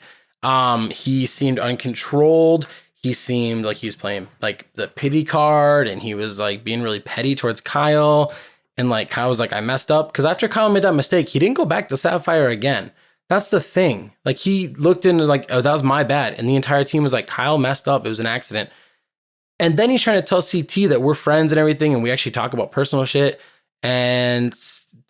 He seemed uncontrolled. He seemed like he was playing like the pity card, and he was like being really petty towards Kyle. And like Kyle was like, I messed up. Because after Kyle made that mistake, he didn't go back to Sapphire again. That's the thing. Like he looked into like, oh, that was my bad. And the entire team was like, Kyle messed up. It was an accident. And then he's trying to tell CT that we're friends and everything. And we actually talk about personal shit. And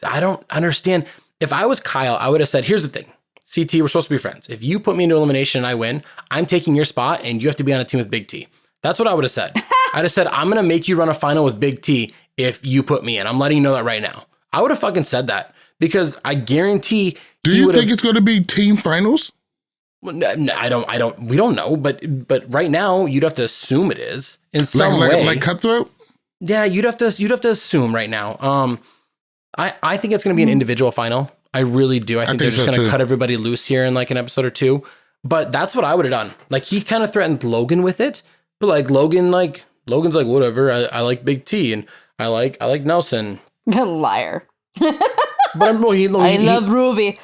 I don't understand. If I was Kyle, I would have said, here's the thing. CT, we're supposed to be friends. If you put me into elimination and I win, I'm taking your spot and you have to be on a team with Big T. That's what I would have said. I'd have said, I'm going to make you run a final with Big T if you put me in. I'm letting you know that right now. I would have fucking said that because I guarantee. Do you think it's going to be team finals? No, we don't know, but right now you'd have to assume it is in some way. Like Cutthroat? Yeah, you'd have to assume right now. I think it's going to be an individual final. I really do. I think they're just going to cut everybody loose here in like an episode or two. But that's what I would have done. Like he kind of threatened Logan with it, but like Logan's like whatever. I like Big T and I like Nelson. Liar. But I love Ruby.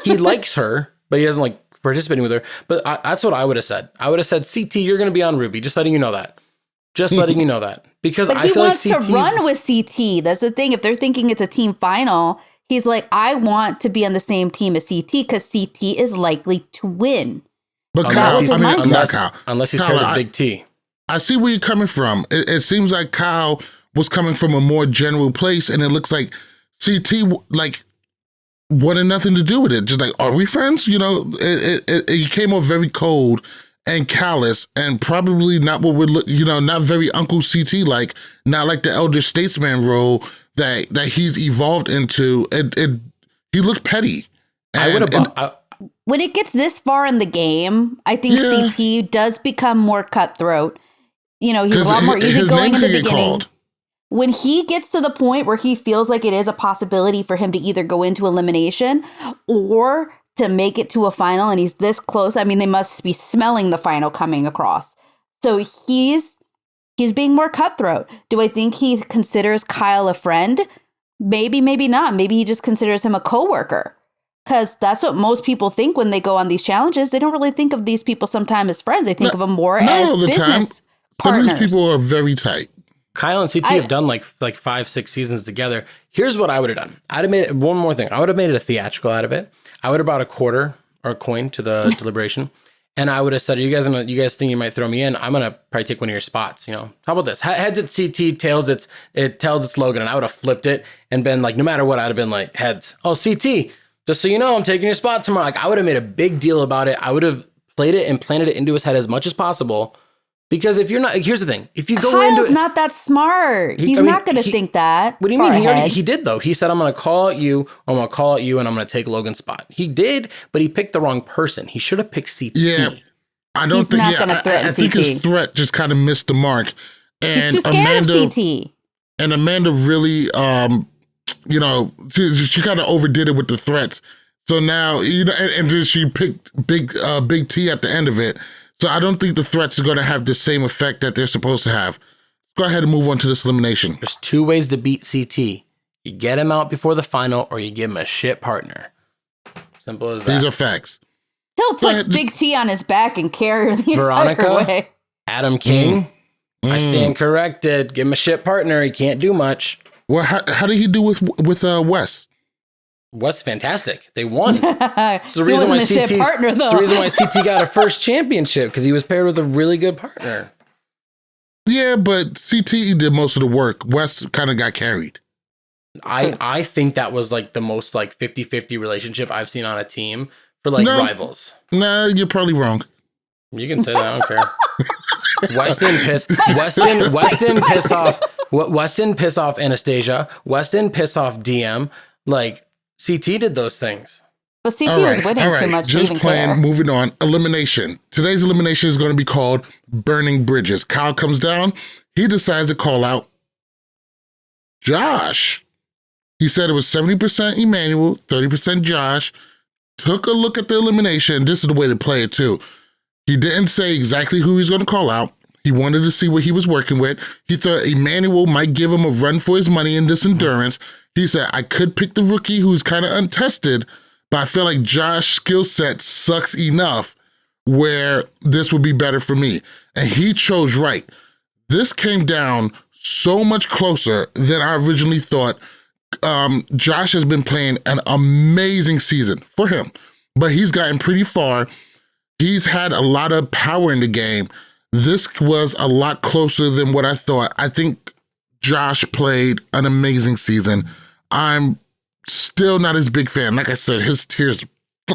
He likes her, but he doesn't like participating with her. But that's what I would have said. I would have said, CT, you're going to be on Ruby. Just letting you know that. Just letting you know that. Because but I feel like CT... he wants to run with CT. That's the thing. If they're thinking it's a team final, he's like, I want to be on the same team as CT because CT is likely to win. But Kyle, unless he's paired with Big T. I see where you're coming from. It seems like Kyle was coming from a more general place, and it looks like CT like wanted nothing to do with it. Just like, are we friends? You know, he came off very cold and callous, and probably not what we're not very Uncle CT like, not like the elder statesman role that he's evolved into. He looked petty. When it gets this far in the game, I think CT does become more cutthroat. You know, he's a lot more easygoing in the beginning. When he gets to the point where he feels like it is a possibility for him to either go into elimination or to make it to a final, and he's this close, I mean, they must be smelling the final coming across. So he's being more cutthroat. Do I think he considers Kyle a friend? Maybe, maybe not. Maybe he just considers him a coworker. Because that's what most people think when they go on these challenges. They don't really think of these people sometimes as friends. They think of them more as business partners. Some of these people are very tight. Kyle and CT have done like 5-6 seasons together. Here's what I would have done. I'd have made it one more thing. I would have made it a theatrical out of it. I would have brought a quarter or a coin to the deliberation. And I would have said, you guys think you might throw me in? I'm going to probably take one of your spots. You know, how about this? Heads it's CT, tails it's Logan. And I would have flipped it and been like, no matter what, I'd have been like, heads. Oh, CT, just so you know, I'm taking your spot tomorrow. Like I would have made a big deal about it. I would have played it and planted it into his head as much as possible. Because if you're not, here's the thing: if you go into it, not that smart. He's not going to think that. What do you mean? He did though. He said, "I'm going to call at you. I'm going to call at you, and I'm going to take Logan's spot." He did, but he picked the wrong person. He should have picked CT. Yeah, I don't think. I think his threat just kind of missed the mark. And he's too scared of CT. And Amanda really, she kind of overdid it with the threats. So now, and then she picked Big T at the end of it. So I don't think the threats are going to have the same effect that they're supposed to have. Go ahead and move on to this elimination. There's 2 ways to beat CT. You get him out before the final, or you give him a shit partner. Simple as that. These are facts. He'll put Big T on his back and carry her the entire way. Adam King, I stand corrected. Give him a shit partner. He can't do much. Well, how did he do with Wes? Wes fantastic. They won. It's the reason why CT got a first championship, because he was paired with a really good partner. Yeah, but CT did most of the work. Wes kind of got carried. I think that was like the most like 50-50 relationship I've seen on a team for like rivals. No, you're probably wrong. You can say that. I don't care. Weston piss off Anastasia. Weston piss off DM. Like, CT did those things. But CT was winning too much. Just playing, moving on. Elimination. Today's elimination is going to be called Burning Bridges. Kyle comes down. He decides to call out Josh. He said it was 70% Emmanuel, 30% Josh. Took a look at the elimination. This is the way to play it too. He didn't say exactly who he's going to call out. He wanted to see what he was working with. He thought Emmanuel might give him a run for his money in this endurance. He said, I could pick the rookie who's kind of untested, but I feel like Josh's skill set sucks enough where this would be better for me. And he chose right. This came down so much closer than I originally thought. Josh has been playing an amazing season for him, but he's gotten pretty far. He's had a lot of power in the game. This was a lot closer than what I thought. I think Josh played an amazing season. I'm still not his big fan. Like I said, his tears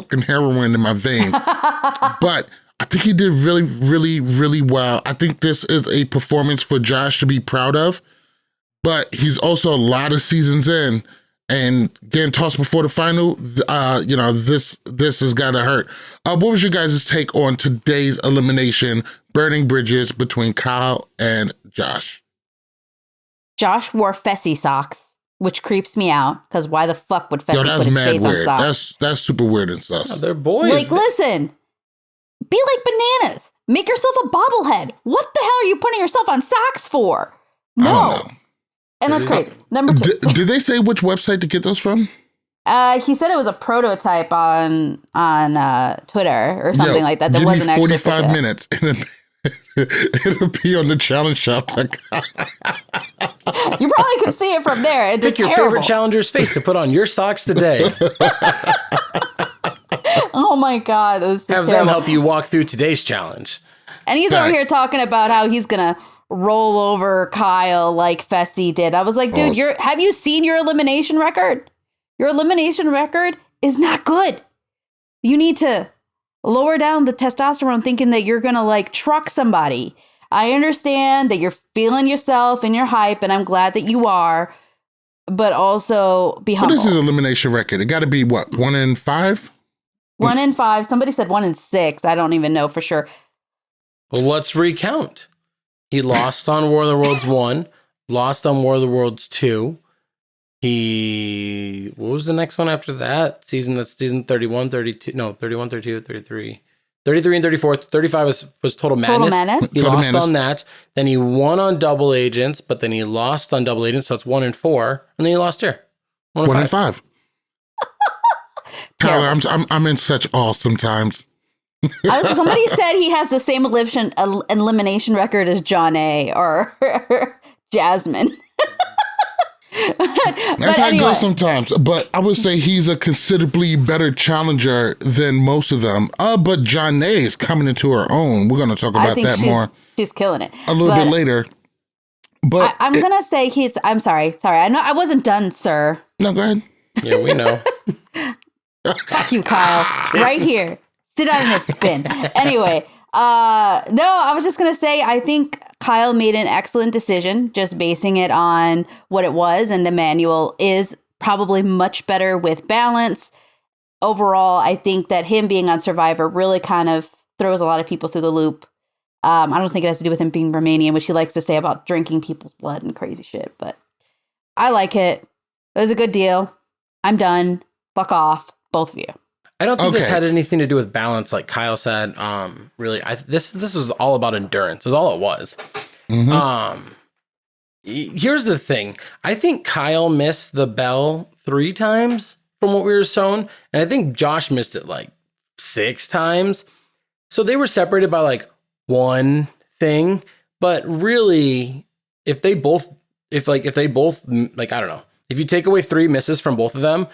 fucking heroin in my veins. But I think he did really, really, really well. I think this is a performance for Josh to be proud of, but he's also a lot of seasons in and getting tossed before the final. This has got to hurt. What was your guys' take on today's elimination, burning bridges between Kyle and Josh? Josh wore Fessy socks, which creeps me out because why the fuck would Fessy put his face weird. on socks? That's super weird and sus. Oh, they're boys. Like, listen, be like bananas. Make yourself a bobblehead. What the hell are you putting yourself on socks for? No. And that's crazy. Number 2. Did they say which website to get those from? He said it was a prototype on Twitter or something like that. There wasn't actually 45 minutes and it'll be on the challenge shop. You probably could see it from there. Pick your favorite challenger's face to put on your socks today. Oh my God. It was just Have terrible. them help you walk through today's challenge. And he's over here talking about how he's going to roll over Kyle like Fessy did. I was like, dude, have you seen your elimination record? Your elimination record is not good. You need to lower down the testosterone thinking that you're going to like truck somebody. I understand that you're feeling yourself and your hype, and I'm glad that you are, but also be humble. What is his elimination record? It got to be what, 1 in 5? 1 in 5. Somebody said 1 in 6. I don't even know for sure. Well, let's recount. He lost on War of the Worlds 1, lost on War of the Worlds 2. What was the next one after that? Season 31, 32, no, 31, 32, 33. 33 and 34. 35 was Total Madness. He lost on that. Then he won on Double Agents, but then he lost on Double Agents, so it's 1 in 4. And then he lost here. 1 in 5. Tyler, I'm in such awe sometimes. Somebody said he has the same elimination record as John A. or Jasmine. That's how it goes sometimes. But I would say he's a considerably better challenger than most of them. But John A is coming into her own. We're going to talk about that more. She's killing it. A little bit later. But I'm going to say I'm sorry. I know I wasn't done, sir. No, go ahead. Yeah, we know. Fuck you, Kyle. Right here. Sit down and spin. Anyway, no, I was just going to say, I think Kyle made an excellent decision just basing it on what it was. And Emmanuel is probably much better with balance. Overall, I think that him being on Survivor really kind of throws a lot of people through the loop. I don't think it has to do with him being Romanian, which he likes to say about drinking people's blood and crazy shit. But I like it. It was a good deal. I'm done. Fuck off, both of you. I don't think this had anything to do with balance, like Kyle said. Really, this was all about endurance. Is all it was. Mm-hmm. Here's the thing. I think Kyle missed the bell 3 times from what we were shown, and I think Josh missed it like 6 times. So they were separated by like 1 thing. But really, if they both, I don't know, if you take away 3 misses from both of them.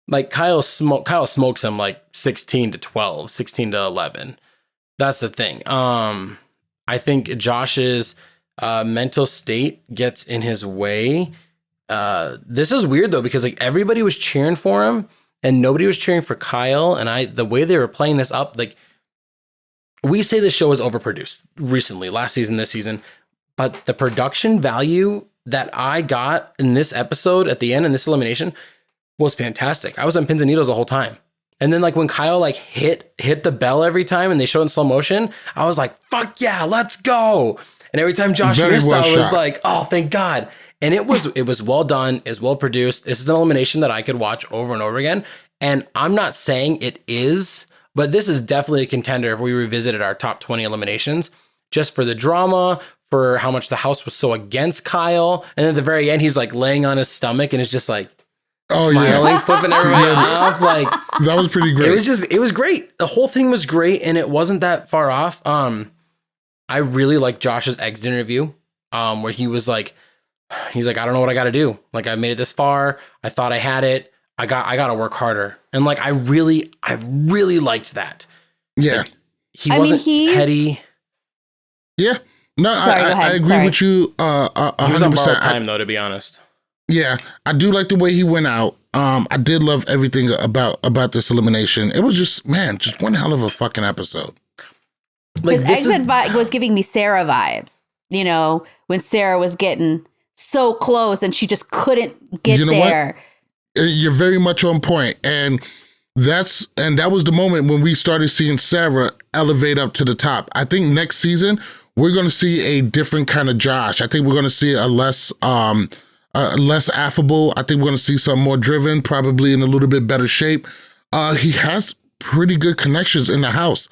Like Kyle smokes him like 16 to 12, 16 to 11. That's the thing. I think Josh's mental state gets in his way. This is weird though, because like everybody was cheering for him and nobody was cheering for Kyle. And the way they were playing this up, like we say the show is overproduced recently, last season, this season, but the production value that I got in this episode at the end in this elimination was fantastic. I was on pins and needles the whole time. And then like when Kyle like hit the bell every time and they showed it in slow motion, I was like, fuck yeah, let's go. And every time Josh missed, I was like, oh, thank God. And it was well done, it's well produced. This is an elimination that I could watch over and over again. And I'm not saying it is, but this is definitely a contender if we revisited our top 20 eliminations, just for the drama, for how much the house was so against Kyle. And then at the very end, he's like laying on his stomach and it's just like, smiling, flipping everybody off. Like that was pretty great. It was great. The whole thing was great, and it wasn't that far off. I really liked Josh's exit interview, where he's like, I don't know what I got to do. Like I made it this far. I thought I had it. I got to work harder, and like I really liked that. Yeah, like, he wasn't petty. Yeah, no, I agree with you. 100%. He was on borrowed time though, to be honest. Yeah, I do like the way he went out. I did love everything about this elimination. It was just one hell of a fucking episode. Because Exit was giving me Sarah vibes. You know, when Sarah was getting so close and she just couldn't get there. What? You're very much on point, and that was the moment when we started seeing Sarah elevate up to the top. I think next season we're going to see a different kind of Josh. I think we're going to see a less affable. I think we're going to see some more driven, probably in a little bit better shape. He has pretty good connections in the house.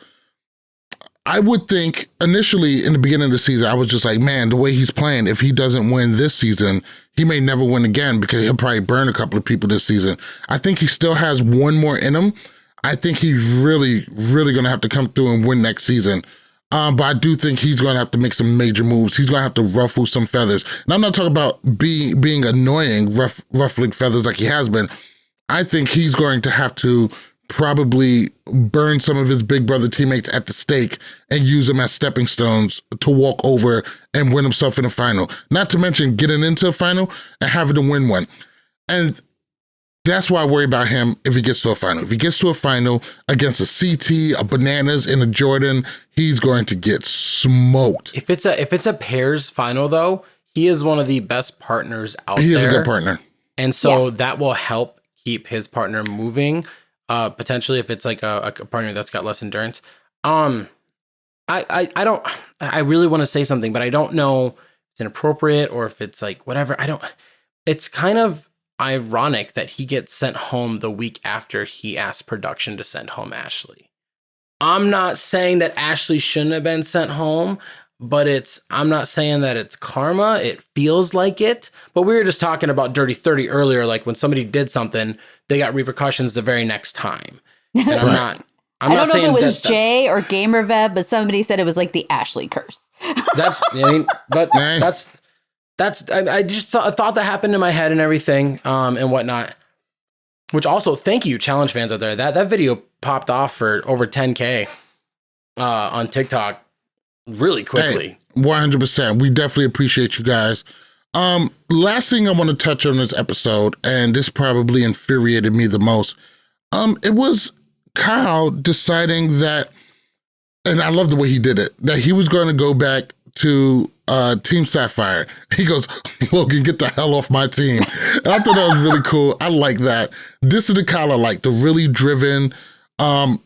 I would think initially in the beginning of the season, I was just like, man, the way he's playing, if he doesn't win this season, he may never win again because he'll probably burn a couple of people this season. I think he still has one more in him. I think he's really, really going to have to come through and win next season. But I do think he's going to have to make some major moves. He's going to have to ruffle some feathers. And I'm not talking about being annoying, ruffling feathers like he has been. I think he's going to have to probably burn some of his big brother teammates at the stake and use them as stepping stones to walk over and win himself in a final. Not to mention getting into a final and having to win one. And that's why I worry about him if he gets to a final. If he gets to a final against a CT, a Bananas, and a Jordan, he's going to get smoked. If it's a pairs final, though, he is one of the best partners out there. He is a good partner. And so that will help keep his partner moving. Potentially if it's like a partner that's got less endurance. I really want to say something, but I don't know if it's inappropriate or if it's like whatever. It's kind of ironic that he gets sent home the week after he asked production to send home Ashley. I'm not saying that Ashley shouldn't have been sent home, but I'm not saying that it's karma. It feels like it. But we were just talking about Dirty 30 earlier, like when somebody did something, they got repercussions the very next time. And I don't know if it was Jay or GamerVeb, but somebody said it was like the Ashley curse. I just thought that happened in my head and everything, and whatnot. Which also, thank you, challenge fans out there. That video popped off for over 10K on TikTok really quickly. Hey, 100%. We definitely appreciate you guys. Last thing I want to touch on this episode, and this probably infuriated me the most. It was Kyle deciding that, and I love the way he did it, that he was going to go back to Team Sapphire. He goes, Logan, get the hell off my team. And I thought that was really cool. I like that. This is the Kyle I like, the really driven, on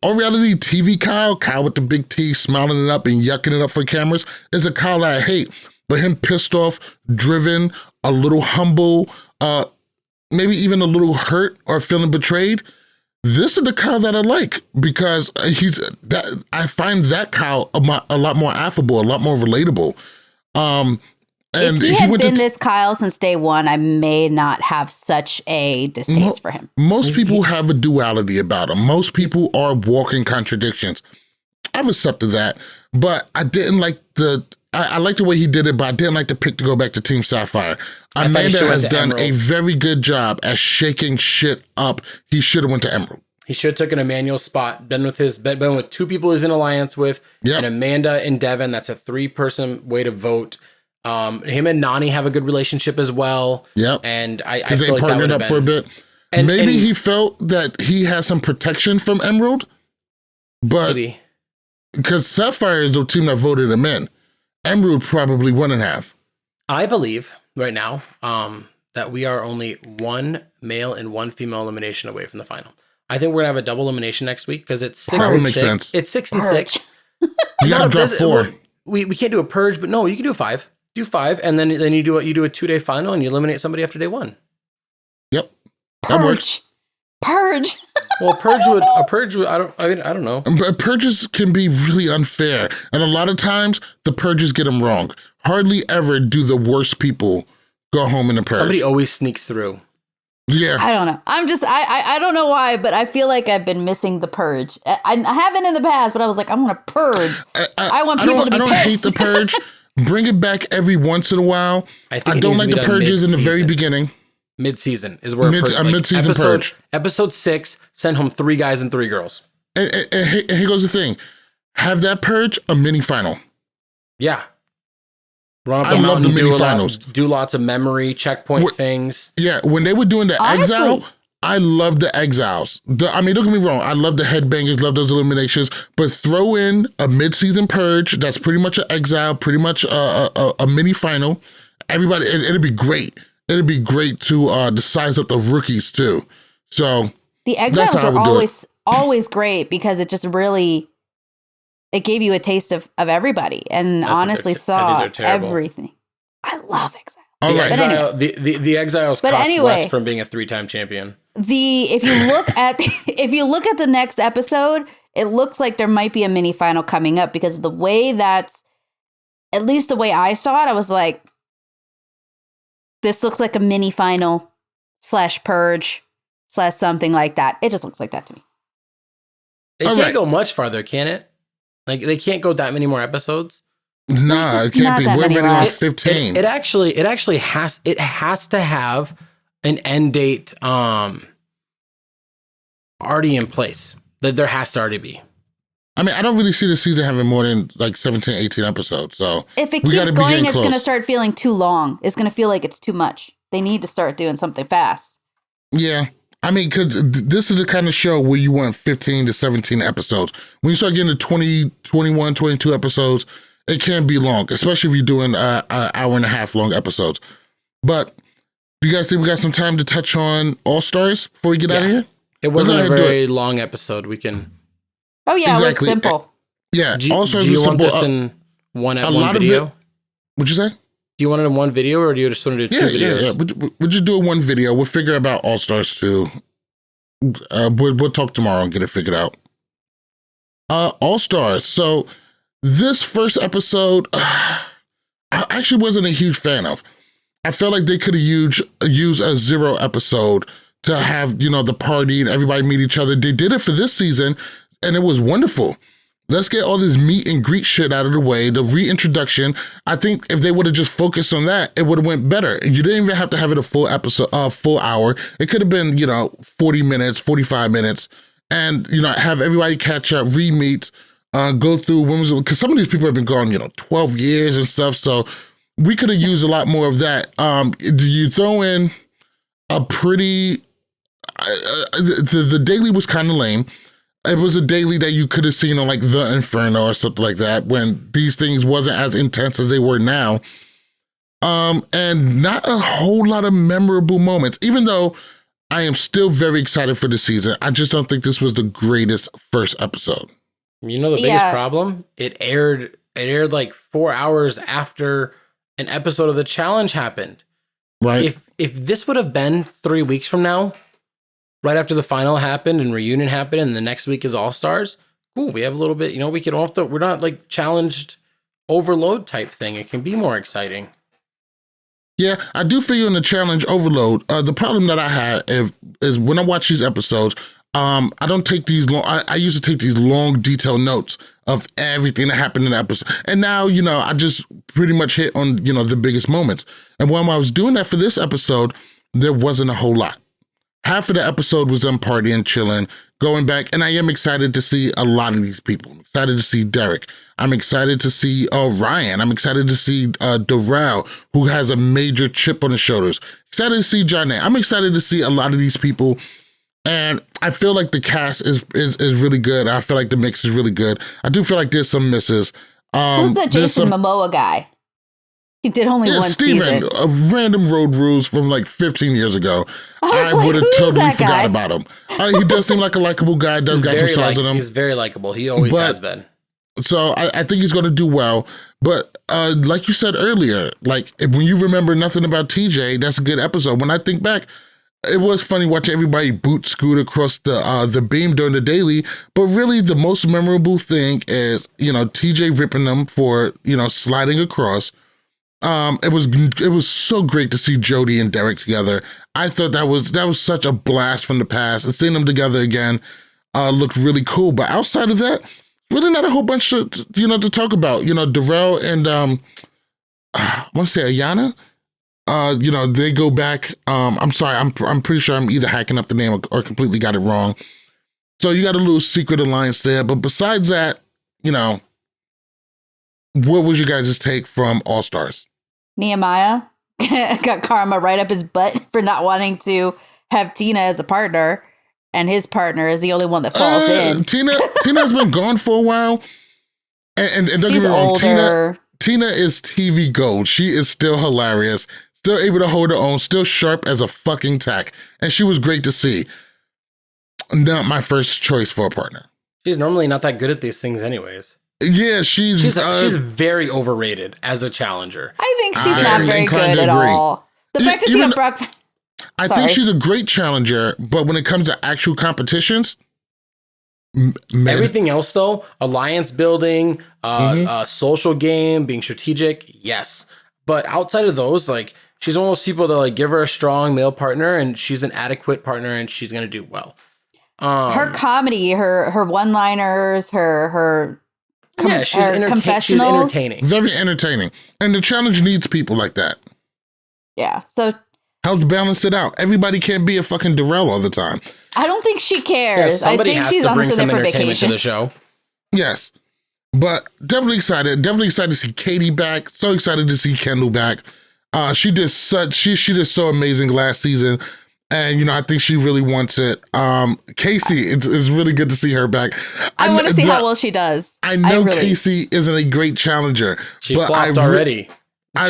reality TV Kyle with the big T, smiling it up and yucking it up for cameras, is a Kyle that I hate. But him pissed off, driven, a little humble, maybe even a little hurt or feeling betrayed. This is the Kyle that I like because I find that Kyle a lot more affable, a lot more relatable. And if he had been this Kyle since day one, I may not have such a distaste for him. Most people have a duality about him. Most people are walking contradictions. I've accepted that, but I didn't like I like the way he did it, but I didn't like the pick to go back to Team Sapphire. Amanda has done a very good job at shaking shit up. He should have went to Emerald. He should have taken Emmanuel's spot, been with two people he's in alliance with, and Amanda and Devin. That's a 3-person way to vote. Him and Nani have a good relationship as well. Yep. And I feel they like partnered up for a bit. And maybe he felt that he has some protection from Emerald, but because Sapphire is the team that voted him in. Emerald probably wouldn't have. I believe right now that we are only one male and one female elimination away from the final. I think we're gonna have a double elimination next week because it's 6 and 6. Sense. It's 6 and 6. You gotta drop 4. We can't do a purge, but no, you can do 5. Do 5, and then you do a 2-day final and you eliminate somebody after day 1. Yep, that works. Purge. Well, a purge would, I don't know. But purges can be really unfair. And a lot of times the purges get them wrong. Hardly ever do the worst people go home in a purge. Somebody always sneaks through. Yeah. I don't know. I don't know why, but I feel like I've been missing the purge. I haven't in the past, but I was like, I'm going to purge. I want people to be pissed. I don't hate the purge. Bring it back every once in a while. I don't like the purges in the very beginning. Mid-season is where a mid-season purge. Episode 6, send home 3 guys and 3 girls. And here goes the thing. Have that purge a mini final. Yeah. Run up I the love mountain, the mini finals. do lots of memory checkpoint things. Yeah, when they were doing the Honestly. exile, I love the exiles. I mean, don't get me wrong. I love the headbangers, love those eliminations, but throw in a mid-season purge. That's pretty much an exile, pretty much a mini final. Everybody, it'd be great. It'd be great to size up the rookies too. So The exiles are always great because it just really it gave you a taste of everybody and honestly saw everything. I love exiles. All right. Exile, the exiles cost less from being a 3-time champion. If you look at the next episode, it looks like there might be a mini final coming up because the way that's at least the way I saw it, I was like, this looks like a mini final / purge / something like that. It just looks like that to me. They can't go much farther, can it? Like they can't go that many more episodes. Nah, it can't be. We're already on 15. It actually has to have an end date already in place. That there has to already be. I mean, I don't really see the season having more than like 17, 18 episodes. So if it keeps going, it's going to start feeling too long. It's going to feel like it's too much. They need to start doing something fast. Yeah. I mean, because this is the kind of show where you want 15 to 17 episodes. When you start getting to 20, 21, 22 episodes, it can be long, especially if you're doing an hour and a half long episodes. But do you guys think we got some time to touch on All-Stars before we get out of here? It wasn't a very long episode. We can... Oh, yeah, exactly. It was simple. Yeah, All-Stars was simple. Do you want this in one video? What'd you say? Do you want it in one video or do you just want to do two videos? Yeah. We'll just do it one video. We'll figure about All-Stars too. We'll talk tomorrow and get it figured out. All-Stars. So this first episode, I actually wasn't a huge fan of. I felt like they could have used a 0 episode to have, the party and everybody meet each other. They did it for this season and it was wonderful. Let's get all this meet and greet shit out of the way, the reintroduction. I think if they would have just focused on that, it would have went better. You didn't even have to have it a full episode, full hour. It could have been, 40 minutes, 45 minutes, and, have everybody catch up, re-meet, go through, because some of these people have been gone, 12 years and stuff, so we could have used a lot more of that. You throw in a pretty, the daily was kind of lame. It was a daily that you could have seen on like The Inferno or something like that when these things wasn't as intense as they were now. And not a whole lot of memorable moments, even though I am still very excited for the season. I just don't think this was the greatest first episode. The biggest problem? It aired like 4 hours after an episode of The Challenge happened. Right. If this would have been 3 weeks from now, right after the final happened and reunion happened and the next week is All-Stars, cool, we have a little bit, we're not like challenged overload type thing. It can be more exciting. Yeah, I do feel you in the challenge overload. The problem that I had is when I watch these episodes, I don't take these long, I used to take these long detailed notes of everything that happened in the episode. And now, I just pretty much hit on, the biggest moments. And when I was doing that for this episode, there wasn't a whole lot. Half of the episode was them partying, chilling, going back, and I am excited to see a lot of these people. I'm excited to see Derek. I'm excited to see Ryan. I'm excited to see Darrell, who has a major chip on his shoulders. Excited to see Johnny. I'm excited to see a lot of these people, and I feel like the cast is really good. I feel like the mix is really good. I do feel like there's some misses. Who's that Jason Momoa guy? He did only one Steven, season. A random road rules from like 15 years ago. I would have totally forgot about him. He does seem like a likable guy. Does got some size in him. He's very likable. He always has been. So I think he's going to do well. But like you said earlier, like when you remember nothing about TJ, that's a good episode. When I think back, it was funny watching everybody boot scoot across the beam during the daily. But really, the most memorable thing is TJ ripping them for sliding across. It was so great to see Jody and Derek together. I thought that was such a blast from the past, and seeing them together again looked really cool. But outside of that, really not a whole bunch to talk about. Darrell and I want to say Ayana. They go back. I'm sorry, I'm pretty sure I'm either hacking up the name or completely got it wrong. So you got a little secret alliance there. But besides that, what was your guys' take from All-Stars? Nehemiah got karma right up his butt for not wanting to have Tina as a partner, and his partner is the only one that falls in. Tina's been gone for a while, and don't She's get me wrong, older. Tina is TV gold. She is still hilarious, still able to hold her own, still sharp as a fucking tack, and she was great to see. Not my first choice for a partner. She's normally not that good at these things anyways. Yeah, she's very overrated as a challenger. I think she's I not am very inclined good to at agree. all. The fact that she Even- got Brock... I think she's a great challenger, but when it comes to actual competitions, Everything else though, alliance building, social game, being strategic, yes. But outside of those, like she's one of those people that like give her a strong male partner and she's an adequate partner and she's gonna do well. Her comedy, her one-liners, her she's she's confessionals. entertaining. very entertaining. And the challenge needs people like that. Yeah, so Helps balance it out. Everybody can't be a fucking Darrell all the time. I don't think she Yeah, cares. I somebody think has she's to bring honestly some there for entertainment to vacation. the show. Yes. But definitely excited. Definitely excited to see Katie back. So excited to see Kendall back. She did so amazing last season. And, you know, I think she really wants it. Casey, it's really good to see her back. I want to see how well she does. I know really- Casey isn't a great challenger. She but flopped already. Yeah,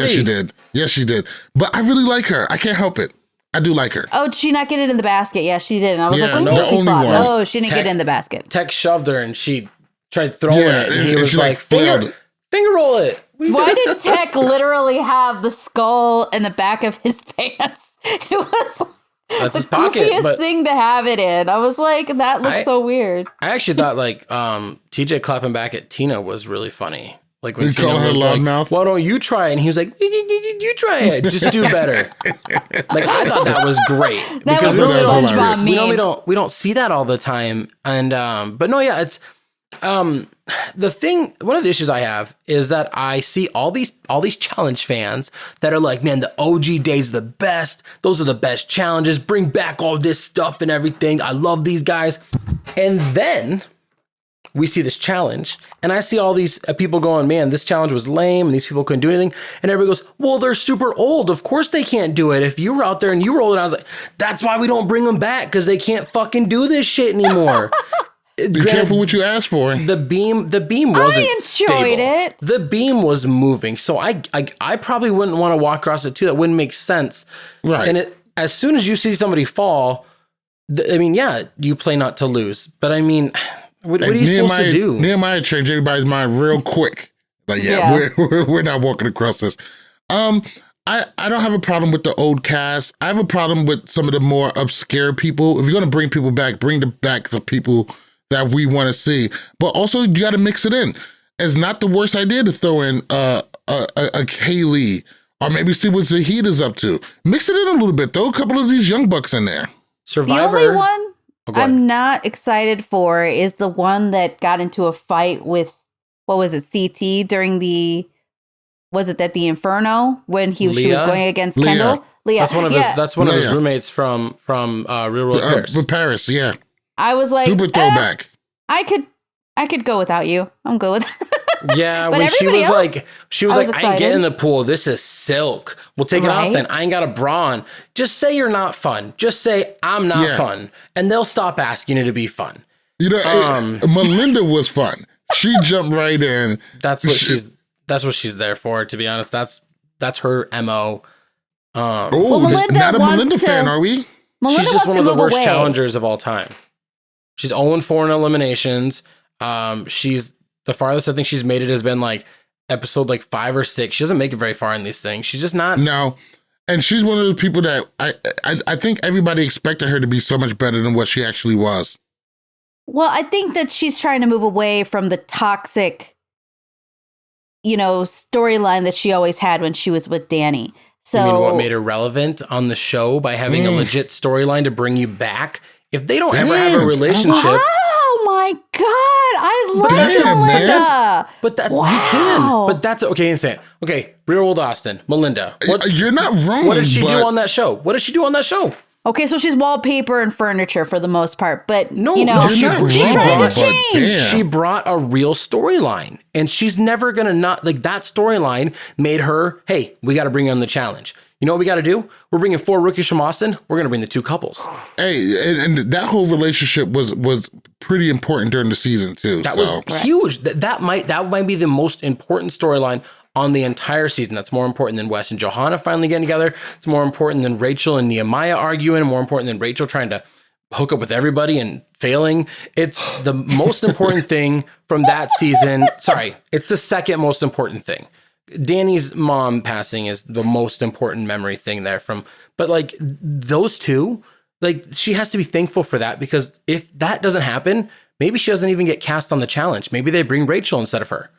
she did. Yes, she did. But I really like her. I can't help it. I do like her. Oh, did she not get it in the basket? Yeah, she did. And I was Yeah, like, what do no, you mean she only flopped? one. Oh, she didn't get it in the basket. Tech shoved her and she tried throwing Yeah, it. And he and was she, like, flailed. finger roll it. Why did Tech literally have the skull in the back of his pants? It was That's the his pocket. goofiest But thing to have it in. I was like, that looks so weird. I actually thought like TJ clapping back at Tina was really funny. Like when You Tina call her was like, loudmouth? why don't you try it? And he was like, you try it. Just do better. Like I thought that was great. That was a really little don't- SpongeBob meme. we don't see that all the time. And but no, yeah, it's the thing, one of the issues I have is that I see all these challenge fans that are like, man, the OG days are the best. Those are the best challenges. Bring back all this stuff and everything. I love these guys. And then we see this challenge and I see all these people going, man, this challenge was lame and these people couldn't do anything. And everybody goes, well, they're super old. Of course they can't do it. If you were out there and you were old, and I was like, that's why we don't bring them back, because they can't fucking do this shit anymore. Be careful what you ask for. The beam wasn't enjoyed stable. it. The beam was moving. So I probably wouldn't want to walk across it too. That wouldn't make sense. Right. And as soon as you see somebody fall, I mean, yeah, you play not to lose. But I mean, what are you supposed to do? Nehemiah changed everybody's mind real quick. Like, we're not walking across this. I don't have a problem with the old cast. I have a problem with some of the more obscure people. If you're going to bring people back, bring back the people that we want to see. But also, you got to mix it in. It's not the worst idea to throw in a Kaylee, or maybe see what Zahid is up to. Mix it in a little bit. Throw a couple of these young bucks in there. Survivor. The only one Oh, go ahead. I'm not excited for is the one that got into a fight with, what was it, CT during the Inferno when she was Leah? going against Leah. Kendall? Leah. That's one of his Leah. roommates from Real World Paris. With Paris, yeah. I was like, Super throwback. I could go without you. I'm good with Yeah, But when she was everybody else, like, I was I ain't getting in excited. the pool. This is silk. We'll take it off Right? then. I ain't got a bra on. Just say you're not fun. Just say I'm not Yeah. fun, and they'll stop asking you to be fun. You know, Melinda was fun. She jumped right in. That's what she's there for. To be honest, that's her mo. Well, Not Melinda a wants Melinda to- fan, are we? Melinda She's just wants one to of the move worst away. challengers of all time. She's 0-4 in eliminations. She's the farthest I think she's made it has been like episode like 5 or 6. She doesn't make it very far in these things. She's just not. No. And she's one of the people that I think everybody expected her to be so much better than what she actually was. Well, I think that she's trying to move away from the toxic, storyline that she always had when she was with Danny. So, I mean, what made her relevant on the show by having a legit storyline to bring you back? If they don't ever have a relationship, oh my God, I love Damn, Melinda. but that Wow. you can. But that's okay. Insane. Okay, Real World Austin, Melinda. You're not wrong. What did she but do on that show? What did she do on that show? Okay, so she's wallpaper and furniture for the most part, but No, you know, no, she's You're not trying wrong, to but change. damn. She brought a real storyline, and she's never gonna not like that storyline made her. Hey, we got to bring on the challenge. You know what we got to do? We're bringing 4 rookies from Austin. We're gonna bring the 2 couples. Hey, and that whole relationship was pretty important during the season too. That so. was huge. That might be the most important storyline on the entire season. That's more important than Wes and Johanna finally getting together. It's more important than Rachel and Nehemiah arguing. More important than Rachel trying to hook up with everybody and failing. It's the most important thing from that season. Sorry, it's the second most important thing. Danny's mom passing is the most important memory thing there but like those two, like she has to be thankful for that, because if that doesn't happen, maybe she doesn't even get cast on the challenge. Maybe they bring Rachel instead of her.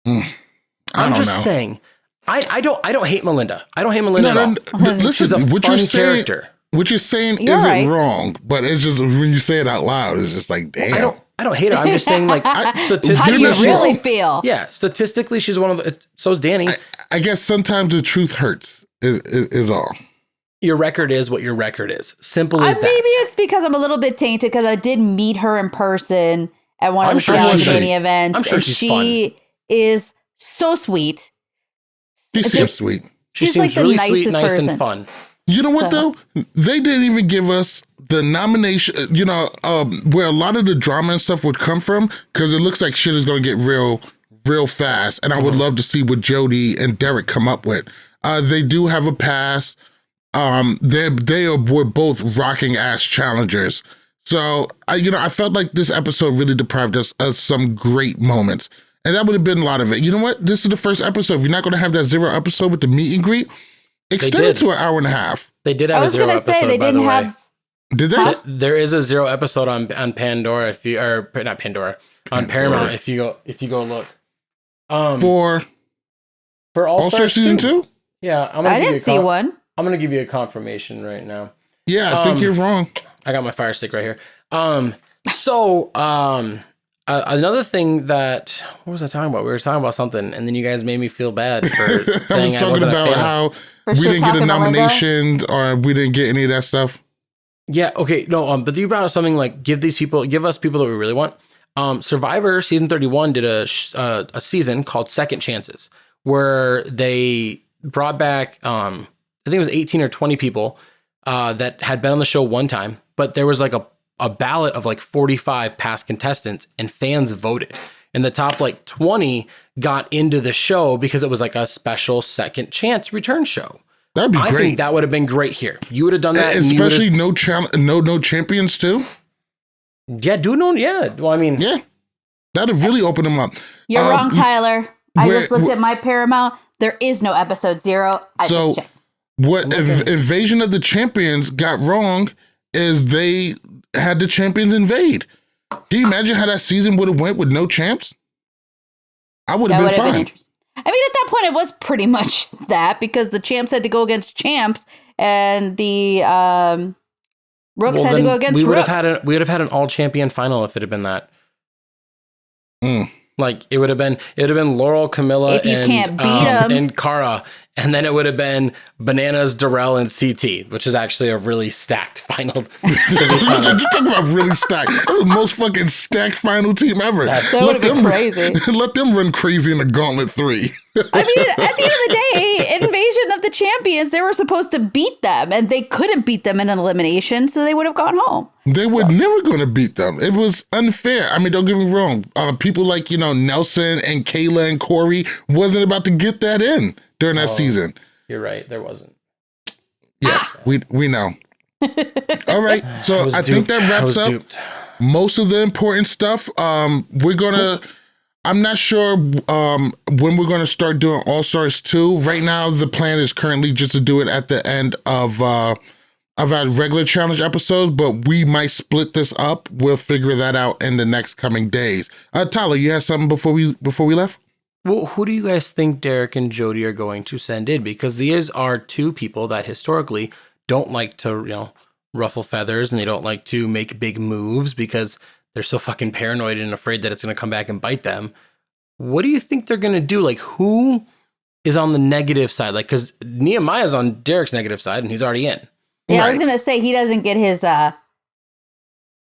I'm just saying, I don't hate Melinda. I don't hate Melinda at all. Listen, She's a what fun you're saying, character. what you're saying You're isn't right. wrong, but it's just when you say it out loud, it's just like, damn. I don't hate her. I'm just saying, like, How do statistically, you she's- really feel? yeah, statistically, she's one of the. So's Danny. I guess sometimes the truth hurts. Is all. Your record is what your record is. Simple as that. Maybe it's because I'm a little bit tainted because I did meet her in person at one of I'm the sure Challenge she's- Mania events. I'm sure and she's she is so sweet. She It's seems just- sweet. She she's seems like the really sweet, nicest nice, person. and fun. You know what So- though? They didn't even give us the nomination. You know, where a lot of the drama and stuff would come from, because it looks like shit is going to get real fast. And I would love to see what Jody and Derek come up with. They do have a pass. Were both rocking ass challengers. So I felt like this episode really deprived us of some great moments. And that would have been a lot of it. You know what? This is the first episode. If you're not going to have that 0 episode with the meet and greet, extend it did. to an hour and a half. They did I have a was 0 gonna episode, say they by the didn't way. have. Did they? Huh? There is a 0 episode on Pandora not Pandora on Paramount if you go look. For All All-Star Season 2? Yeah, I didn't see one. I'm gonna give you a confirmation right now. Yeah, I think you're wrong. I got my Fire Stick right here. Another thing that, what was I talking about? We were talking about something, and then you guys made me feel bad for I was saying I talking wasn't a about fan. how For we shit didn't get a talking Melinda? nomination or we didn't get any of that stuff. Yeah, okay, no, but you brought up something like give us people that we really want. Survivor season 31 did a season called Second Chances, where they brought back I think it was 18 or 20 people that had been on the show one time, but there was like a ballot of like 45 past contestants, and fans voted. And the top like 20 got into the show because it was like a special second chance return show. That'd be I great. think that would have been great here. You would have done that. and you Especially would've- no champions too. yeah, yeah. Well, I mean, Yeah, that'd really open them up. You're wrong, Tyler. I where- just looked at my Paramount. There is no episode 0. I So just checked. what Invasion of the Champions got wrong is they had the champions invade. Can you imagine how that season would have went with no champs? I would That have would been have been fine. interesting. I mean, at that point, it was pretty much that because the champs had to go against champs, and the rooks had to then go against we would rooks. have had an all champion final if it had been that. Mm. Like it would have been Laurel, Camilla, If you and can't beat 'em. and Cara, and then it would have been Bananas, Darrell, and CT, which is actually a really stacked final. To be honest. You talking about really stacked? That's the most fucking stacked final team ever. That would have been crazy. Let them run crazy in the Gauntlet 3. I mean, at the end of the day, Invasion of the Champions, they were supposed to beat them, and they couldn't beat them in an elimination, so they would have gone home. They were never going to beat them. It was unfair. I mean, don't get me wrong. People like, Nelson and Kayla and Corey wasn't about to get that in during that season. You're right. There wasn't. Yes, we know. All right. So I think that wraps up Duped. most of the important stuff. We're going to... I'm not sure when we're going to start doing All-Stars 2. Right now, the plan is currently just to do it at the end of our regular challenge episodes, but we might split this up. We'll figure that out in the next coming days. Tyler, you had something before we left? Well, who do you guys think Derek and Jody are going to send in? Because these are two people that historically don't like to, ruffle feathers, and they don't like to make big moves because they're so fucking paranoid and afraid that it's going to come back and bite them. What do you think they're going to do? Like, who is on the negative side? Like, because Nehemiah's on Derek's negative side, and he's already in. Yeah, I was gonna say he doesn't get his but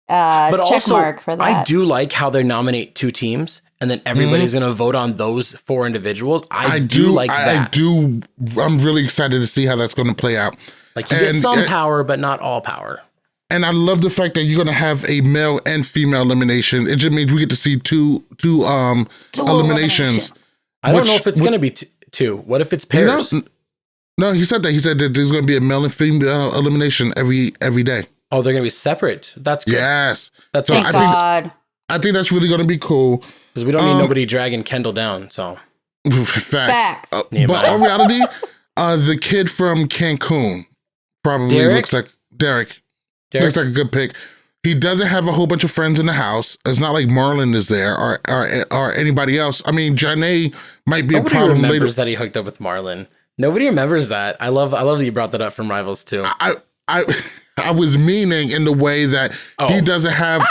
check also, mark for that. I do like how they nominate 2 teams and then everybody's going to vote on those 4 individuals. I do like that. I'm really excited to see how that's going to play out. Like you get some power, but not all power. And I love the fact that you're going to have a male and female elimination. It just means we get to see two eliminations. I don't know if it's going to be 2. What if it's pairs? No, he said that. He said that there's going to be a male and female elimination every day. Oh, they're going to be separate. That's good. Yes. That's Thank God. I think that's really going to be cool. Because we don't need nobody dragging Kendall down. So facts. But in reality, the kid from Cancun probably looks like Derek. Looks like a good pick. He doesn't have a whole bunch of friends in the house. It's not like Marlon is there or anybody else. I mean, Janae might be a problem later. Nobody remembers that he hooked up with Marlon. Nobody remembers that. I love that you brought that up from Rivals too. I was meaning in the way that he doesn't have.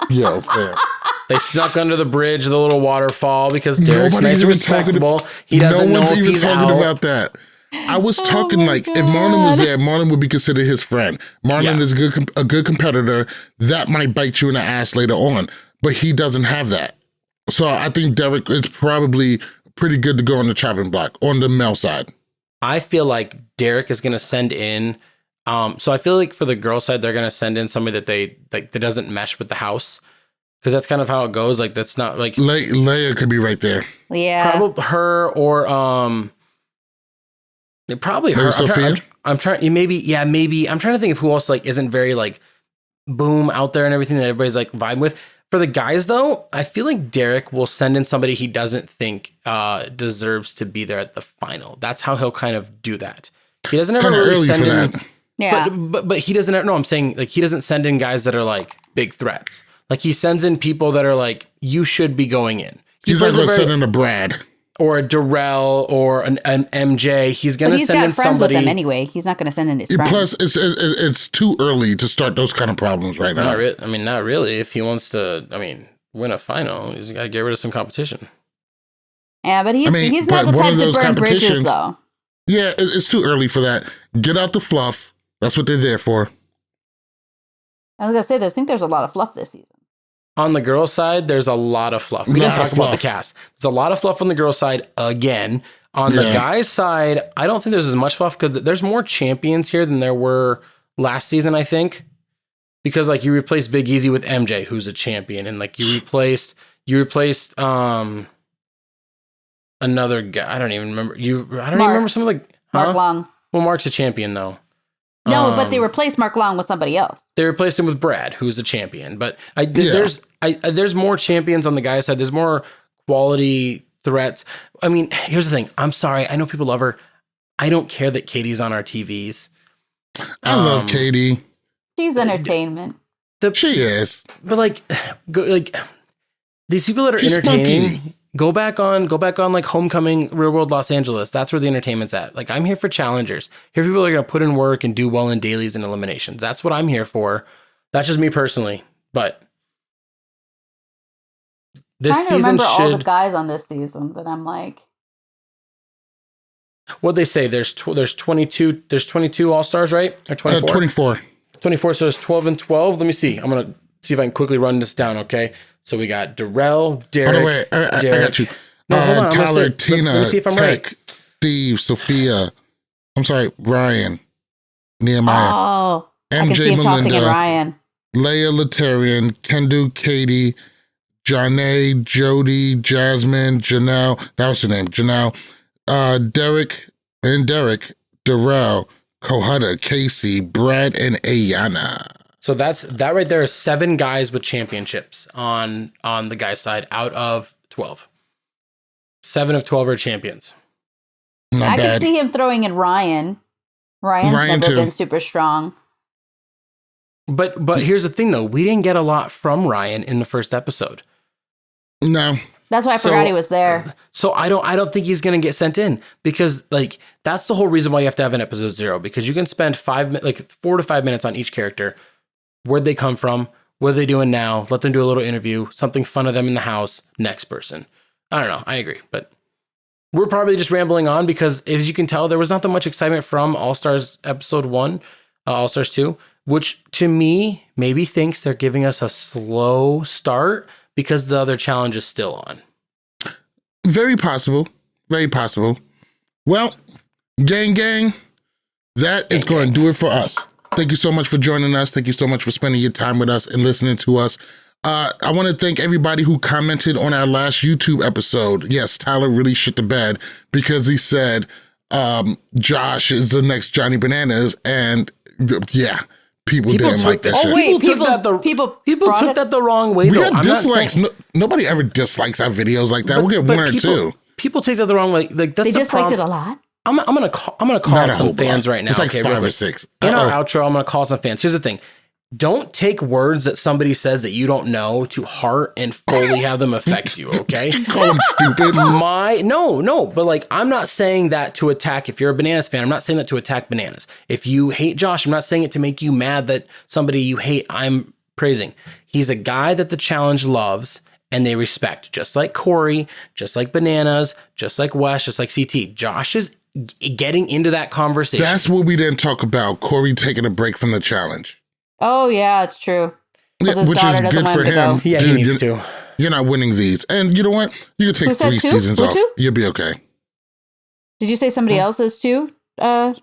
Yo, man. They snuck under the bridge of the little waterfall because Derek's nice and respectable. He doesn't know if he's out. No one's even talking about that. I was talking like if Marlon was there, Marlon would be considered his friend. Marlon is a good competitor. That might bite you in the ass later on, but he doesn't have that. So I think Derek is probably pretty good to go on the chopping block on the male side. I feel like Derek is going to send in. So I feel like for the girl side, they're going to send in somebody that that doesn't mesh with the house. Because that's kind of how it goes. Like that's not like Leia could be right there. Yeah, probably her or probably her. I'm trying. Maybe. I'm trying to think of who else like isn't very like boom out there and everything that everybody's like vibe with. For the guys though, I feel like Derek will send in somebody he doesn't think deserves to be there at the final. That's how he'll kind of do that. He doesn't ever really send in. That. Yeah, but he doesn't. No, I'm saying like he doesn't send in guys that are like big threats. Like he sends in people that are like, you should be going in. He's not going to send in a Brad. Or a Darrell or an MJ. He's going to send in somebody. He's got friends with them anyway. He's not going to send in his friends. Plus, it's too early to start those kind of problems right now. Not really. If he wants to, win a final, he's got to get rid of some competition. Yeah, but he's not the type to burn bridges, though. Yeah, it's too early for that. Get out the fluff. That's what they're there for. I was going to say, I think there's a lot of fluff this season. On the girls' side, there's a lot of fluff. We didn't talk about the cast. There's a lot of fluff on the girls' side again. On the guys' side, I don't think there's as much fluff because there's more champions here than there were last season, I think. Because like you replaced Big Easy with MJ, who's a champion, and like you replaced another guy. I don't even remember. I don't even remember some of the Mark Long. Well, Mark's a champion though. No, but they replaced Mark Long with somebody else. They replaced him with Brad, who's a champion. But there's more champions on the guys' side. There's more quality threats. I mean, here's the thing. I'm sorry. I know people love her. I don't care that Katie's on our TVs. I love Katie. She's entertainment. She is. But like these people that are entertaining. Spunky. Go back on like Homecoming, Real World Los Angeles. That's where the entertainment's at. Like I'm here for challengers. Here people are going to put in work and do well in dailies and eliminations. That's what I'm here for. That's just me personally. But this season remember all the guys on this season that I'm like. What'd they say? There's 22 All-Stars, right? Or 24? 24. 24, so it's 12 and 12. Let me see. I'm going to see if I can quickly run this down, okay? So we got Darrell, Derek. By the way, I got you. No, hold on. Tyler, Tina, let me see if I'm Tech, right. Steve, Sophia. I'm sorry, Ryan, Nehemiah. Oh, MJ, I can see him tossing in Ryan. Leia Letarian, Kendu, Katie, Janae, Jody, Jasmine, Janelle. That was her name, Janelle. Derek, Darrell, Kohada, Casey, Brad, and Ayana. So that right there is 7 guys with championships on the guys' side out of 12. 7 of 12 are champions. I can see him throwing in Ryan. Ryan's never been super strong. But here's the thing though, we didn't get a lot from Ryan in the first episode. No. That's why I forgot he was there. So I don't think he's gonna get sent in because like that's the whole reason why you have to have an episode 0 because you can spend 4 to 5 minutes on each character. Where'd they come from? What are they doing now? Let them do a little interview, something fun of them in the house. Next person. I don't know. I agree, but we're probably just rambling on because, as you can tell, there was not that much excitement from All Stars episode 1, All Stars 2, which to me maybe thinks they're giving us a slow start because the other challenge is still on. Very possible. Very possible. Well, gang, that is going to do it for us. Thank you so much for joining us. Thank you so much for spending your time with us and listening to us. I want to thank everybody who commented on our last YouTube episode. Yes, Tyler really shit the bed because he said Josh is the next Johnny Bananas, and yeah, people didn't like that shit. Oh wait, people took that the wrong way. We though. got dislikes. Nobody ever dislikes our videos like that. We'll get one or two. People take that the wrong way. Like that's they disliked it a lot. I'm gonna call some fans right now. It's like okay, 5 or 6. In our outro, I'm gonna call some fans. Here's the thing. Don't take words that somebody says that you don't know to heart and fully have them affect you, okay? Call them stupid. No, but like, I'm not saying that to attack. If you're a Bananas fan, I'm not saying that to attack Bananas. If you hate Josh, I'm not saying it to make you mad that somebody you hate, I'm praising. He's a guy that the challenge loves and they respect, just like Corey, just like Bananas, just like Wes, just like CT. Josh is getting into that conversation. That's what we didn't talk about. Corey taking a break from the challenge. Oh yeah, it's true. Yeah, which is good for him. Yeah, dude, he needs to. You're not winning these. And you know what? You can take 3 seasons off. You'll be okay. Did you say somebody else is too? Well,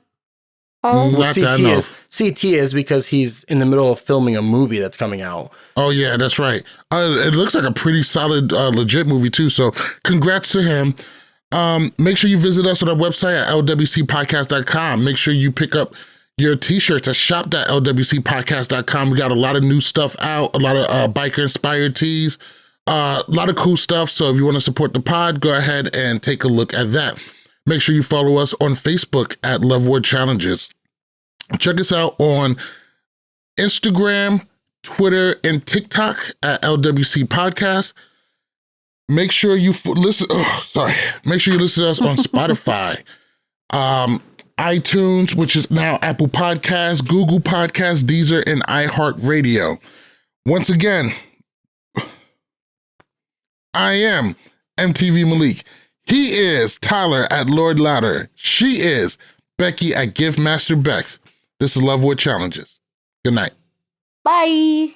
CT is because he's in the middle of filming a movie that's coming out. Oh yeah, that's right. It looks like a pretty solid, legit movie too. So congrats to him. Make sure you visit us on our website at lwcpodcast.com. Make sure you pick up your t-shirts at shop.lwcpodcast.com. We got a lot of new stuff out, a lot of biker inspired tees, a lot of cool stuff. So if you want to support the pod, go ahead and take a look at that. Make sure you follow us on Facebook at Love Word Challenges. Check us out on Instagram, Twitter, and TikTok at LWC Podcast. Make sure you listen. Make sure you listen to us on Spotify, iTunes, which is now Apple Podcasts, Google Podcasts, Deezer, and iHeartRadio. Once again, I am MTV Malik. He is Tyler at Lord Louder. She is Becky at Gift Master Bex. This is Love Word Challenges. Good night. Bye.